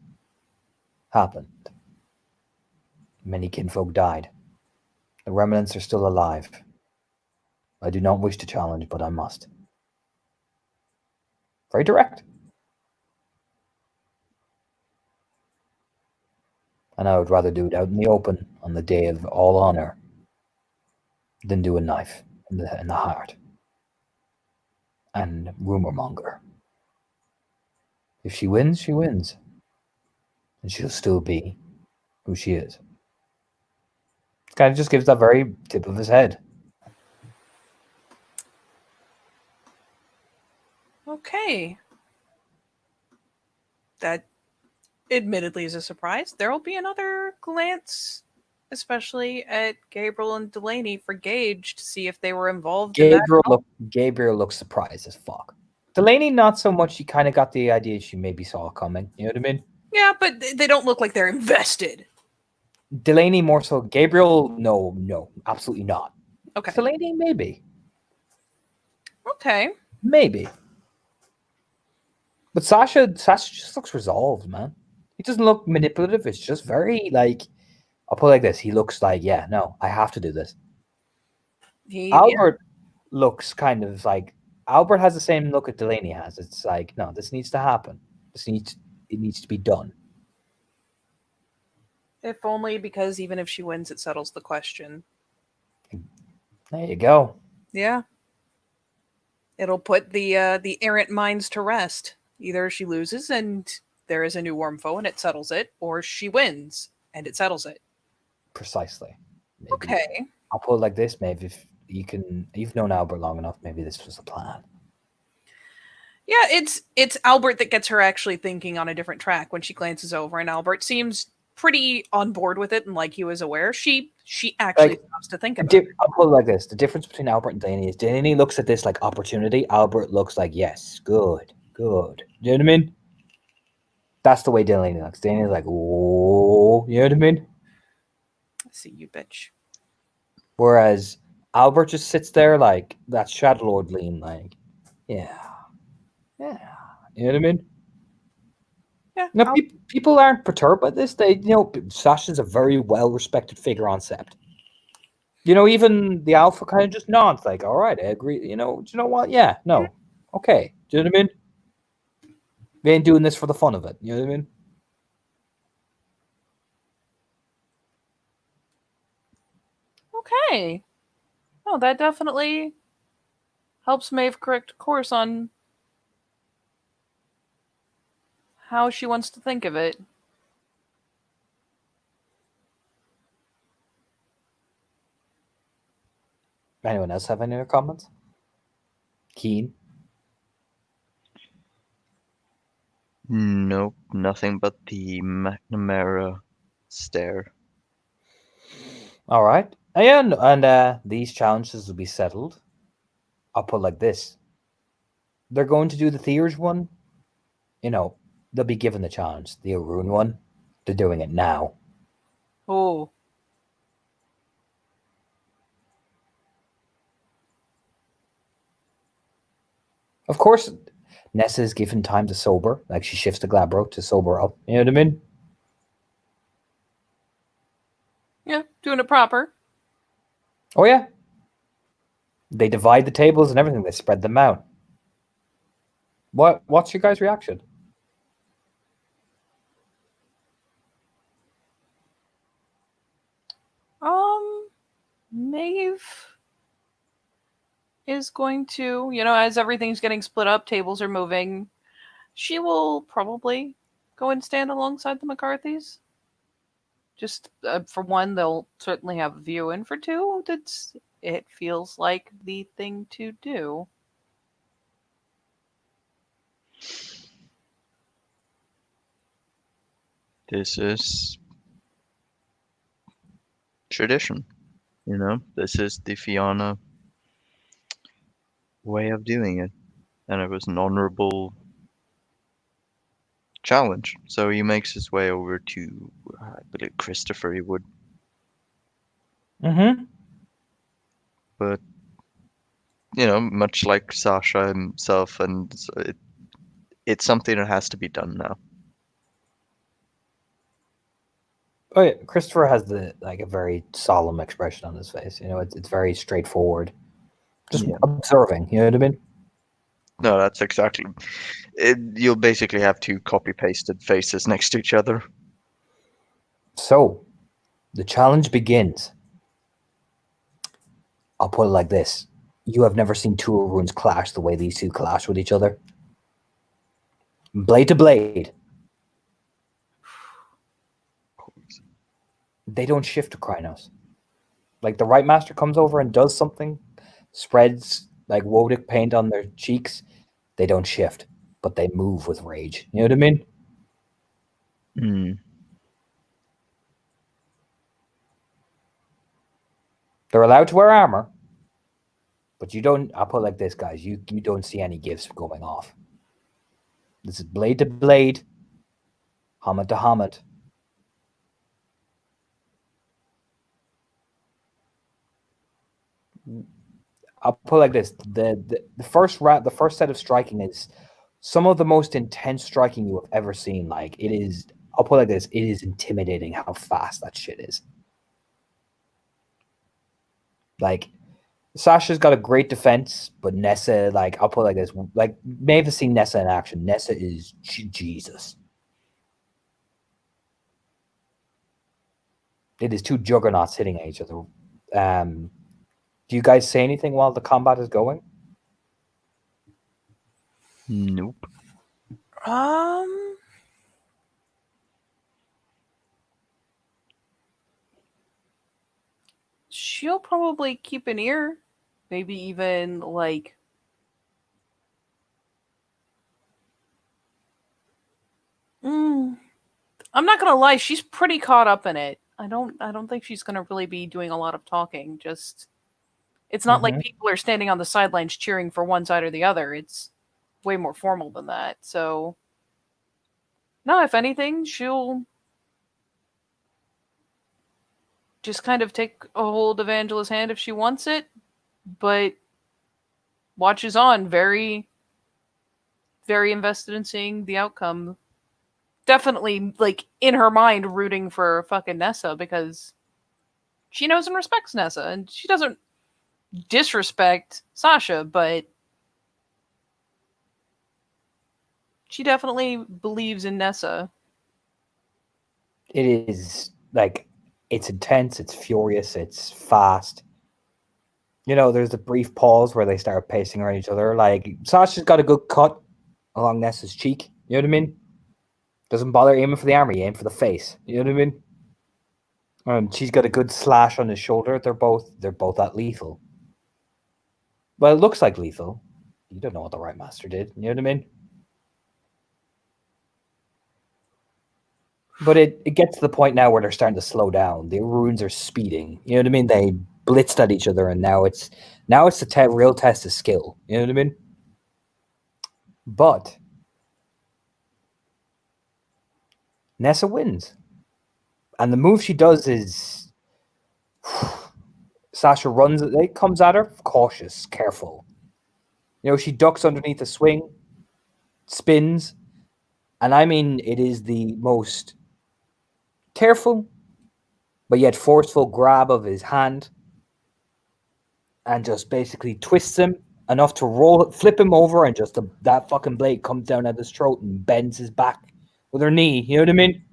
[SPEAKER 1] happened. Many kinfolk died. The remnants are still alive. I do not wish to challenge, but I must. Very direct. And I would rather do it out in the open on the day of all honor than do a knife in the heart. And rumor monger. If she wins, she wins. And she'll still be who she is. It kind of just gives that very tip of his head.
[SPEAKER 2] Okay. That admittedly is a surprise. There will be another glance, especially at Gabriel and Delaney for Gage to see if they were involved in that.
[SPEAKER 1] Gabriel looks surprised as fuck. Delaney, not so much. She kind of got the idea she maybe saw it coming. You know what I mean?
[SPEAKER 2] Yeah, but they don't look like they're invested.
[SPEAKER 1] Delaney more so. Gabriel, no, absolutely not.
[SPEAKER 2] Okay.
[SPEAKER 1] Delaney, maybe.
[SPEAKER 2] Okay.
[SPEAKER 1] Maybe. But Sasha just looks resolved, man. He doesn't look manipulative. It's just very like, I'll put it like this. He looks like, yeah, no, I have to do this.
[SPEAKER 2] Yeah.
[SPEAKER 1] Albert looks kind of like Albert has the same look that Delaney has. It's like, no, this needs to happen. It needs to be done.
[SPEAKER 2] If only because even if she wins, it settles the question.
[SPEAKER 1] There you go.
[SPEAKER 2] Yeah. It'll put the errant minds to rest. Either she loses and there is a new Wormfo and it settles it, or she wins and it settles it.
[SPEAKER 1] Precisely. Maybe.
[SPEAKER 2] Okay.
[SPEAKER 1] I'll put it like this. Maybe if you've known Albert long enough, maybe this was a plan.
[SPEAKER 2] Yeah, it's Albert that gets her actually thinking on a different track when she glances over, and Albert seems pretty on board with it and like he was aware. She actually stops to think about it.
[SPEAKER 1] I'll put it like this. The difference between Albert and Delaney is Delaney looks at this like opportunity. Albert looks like, yes, good. Do you know what I mean? That's the way Delaney looks. Delaney's like, oh, you know what I mean?
[SPEAKER 2] I see you, bitch.
[SPEAKER 1] Whereas Albert just sits there like that Shadow Lord lean, like, yeah. You know what I mean?
[SPEAKER 2] Yeah.
[SPEAKER 1] No, people aren't perturbed by this. Sasha's a very well-respected figure on Sept. Even the Alpha kind of just nods, like, all right, I agree. Do you know what? Yeah, no. Okay. Do you know what I mean? We ain't doing this for the fun of it. You know what I mean?
[SPEAKER 2] Okay. Oh, that definitely helps Maeve correct course on how she wants to think of it.
[SPEAKER 1] Anyone else have any other comments? Keen?
[SPEAKER 3] Nope, nothing but the McNamara stare.
[SPEAKER 1] All right. And these challenges will be settled. I'll put it like this. They're going to do the Thieves one. They'll be given the challenge. The Arun one, they're doing it now.
[SPEAKER 2] Oh.
[SPEAKER 1] Of course, Nessa is given time to sober. Like she shifts to Glabro to sober up. You know what I mean?
[SPEAKER 2] Yeah, doing it proper.
[SPEAKER 1] Oh, yeah. They divide the tables and everything. They spread them out. What's your guys' reaction?
[SPEAKER 2] Maeve is going to, as everything's getting split up, tables are moving, she will probably go and stand alongside the McCarthys. Just for one, they'll certainly have a view, and for two, it feels like the thing to do.
[SPEAKER 3] This is tradition, This is the Fianna way of doing it, and it was an honorable challenge. So he makes his way over to, I believe, Christopher. He would,
[SPEAKER 1] Mm-hmm.
[SPEAKER 3] but much like Sasha himself, and it's something that has to be done now.
[SPEAKER 1] Oh yeah, Christopher has a very solemn expression on his face. It's very straightforward. Just observing, you know what I mean?
[SPEAKER 3] No, that's exactly it. You'll basically have two copy-pasted faces next to each other.
[SPEAKER 1] So, the challenge begins. I'll put it like this. You have never seen two Aruns clash the way these two clash with each other. Blade to blade. They don't shift to Krynos. Like the Right Master comes over and does something, spreads like Wodic paint on their cheeks. They don't shift, but they move with rage. You know what I mean?
[SPEAKER 3] Hmm.
[SPEAKER 1] They're allowed to wear armor, but you don't. I'll put it like this, guys. You don't see any gifts going off. This is blade to blade, helmet to helmet. I'll put it like this: the first set of striking is some of the most intense striking you have ever seen. Like it is. I'll put it like this: it is intimidating how fast that shit is. Like, Sasha's got a great defense, but Nessa, like, I'll put it like this: like, Maeve has seen Nessa in action. Nessa is Jesus. It is two juggernauts hitting at each other. Do you guys say anything while the combat is going?
[SPEAKER 3] Nope.
[SPEAKER 2] She'll probably keep an ear, maybe even like. I'm not gonna lie, she's pretty caught up in it. I don't think she's gonna really be doing a lot of talking. Just it's not like people are standing on the sidelines cheering for one side or the other. It's way more formal than that. So no, if anything, she'll just kind of take a hold of Angela's hand if she wants it, but watches on, very, very invested in seeing the outcome. Definitely, like, in her mind, rooting for fucking Nessa because she knows and respects Nessa, and she doesn't disrespect Sasha, but she definitely believes in Nessa.
[SPEAKER 1] It is, like, it's intense, it's furious, it's fast. You know, there's a brief pause where they start pacing around each other. Like, Sasha's got a good cut along Nessa's cheek. You know what I mean? Doesn't bother aiming for the arm, he aim for the face. You know what I mean? She's got a good slash on his shoulder. They're both that lethal. Well, it looks like lethal. You don't know what the Right Master did. You know what I mean? But it gets to the point now where they're starting to slow down. The runes are speeding. You know what I mean? They blitzed at each other, and now it's the real test of skill. You know what I mean? But Nessa wins, and the move she does is Sasha runs. It comes at her, cautious, careful. You know, she ducks underneath a swing, spins, and I mean, it is the most careful, but yet forceful grab of his hand, and just basically twists him enough to flip him over, and just that fucking blade comes down at his throat and bends his back with her knee. You know what I mean?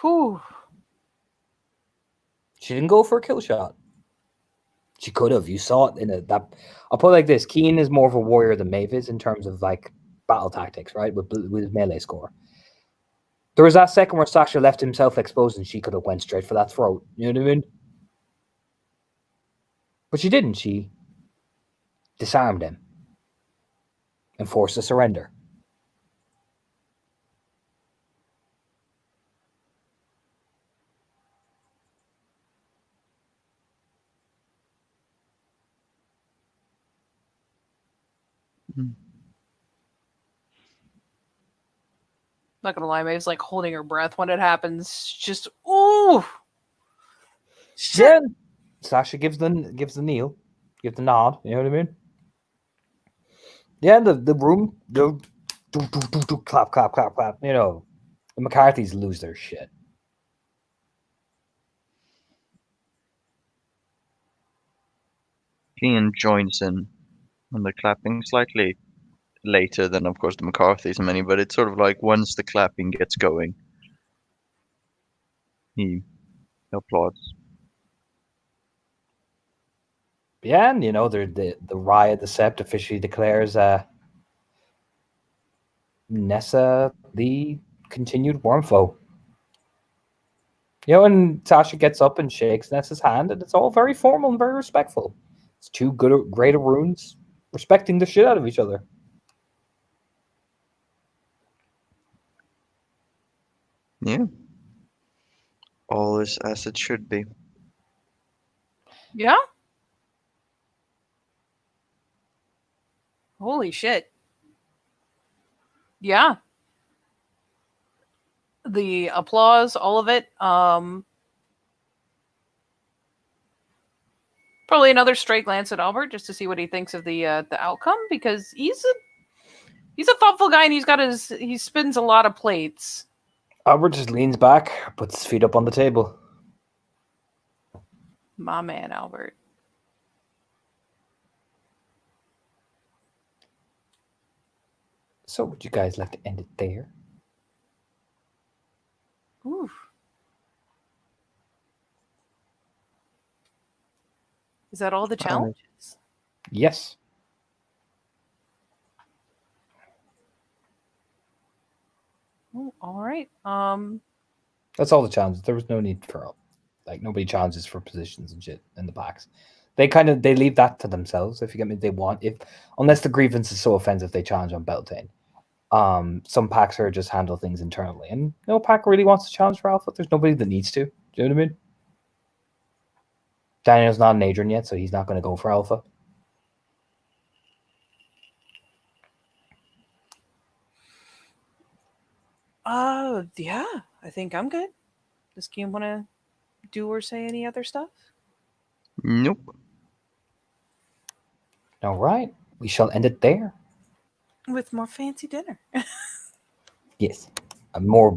[SPEAKER 2] Whew.
[SPEAKER 1] She didn't go for a kill shot. She could have. You saw it in that. I'll put it like this: Keen is more of a warrior than Maeve is in terms of like battle tactics, right? With his melee score. There was that second where Sasha left himself exposed, and she could have went straight for that throat. You know what I mean? But she didn't. She disarmed him and forced a surrender.
[SPEAKER 2] Not gonna lie, Maeve's like holding her breath when it happens. Just ooh. Shit.
[SPEAKER 1] Yeah. Sasha gives the kneel, gives the nod. You know what I mean? Yeah, the room, do clap, clap, clap, clap. You know, the McCarthy's lose their shit.
[SPEAKER 3] Ian joins in on the clapping slightly later than, of course, the McCarthys and many, but it's sort of like once the clapping gets going, he applauds.
[SPEAKER 1] Yeah, and you know, the Riot, the Sept officially declares Nessa the continued Wormfoe. You know, and Sasha gets up and shakes Nessa's hand, and it's all very formal and very respectful. It's two great runes respecting the shit out of each other.
[SPEAKER 3] Yeah. All is as it should be.
[SPEAKER 2] Yeah. Holy shit. Yeah. The applause, all of it. Probably another straight glance at Albert just to see what he thinks of the outcome, because he's a thoughtful guy, and he spins a lot of plates.
[SPEAKER 1] Albert just leans back, puts his feet up on the table.
[SPEAKER 2] My man, Albert.
[SPEAKER 1] So, would you guys like to end it there?
[SPEAKER 2] Ooh. Is that all the challenges?
[SPEAKER 1] Yes.
[SPEAKER 2] Oh, all right.
[SPEAKER 1] That's all the challenges. There was no need for like nobody challenges for positions and shit in the packs. They leave that to themselves. If you get me, they want if unless the grievance is so offensive, they challenge on Beltane. Some packs are just handle things internally, and no pack really wants to challenge for Alpha. There's nobody that needs to. Do you know what I mean? Daniel's not an Adrian yet, so he's not going to go for Alpha.
[SPEAKER 2] Yeah, I think I'm good. Does Kim want to do or say any other stuff?
[SPEAKER 3] Nope.
[SPEAKER 1] All right, we shall end it there.
[SPEAKER 2] With more fancy dinner.
[SPEAKER 1] Yes, a more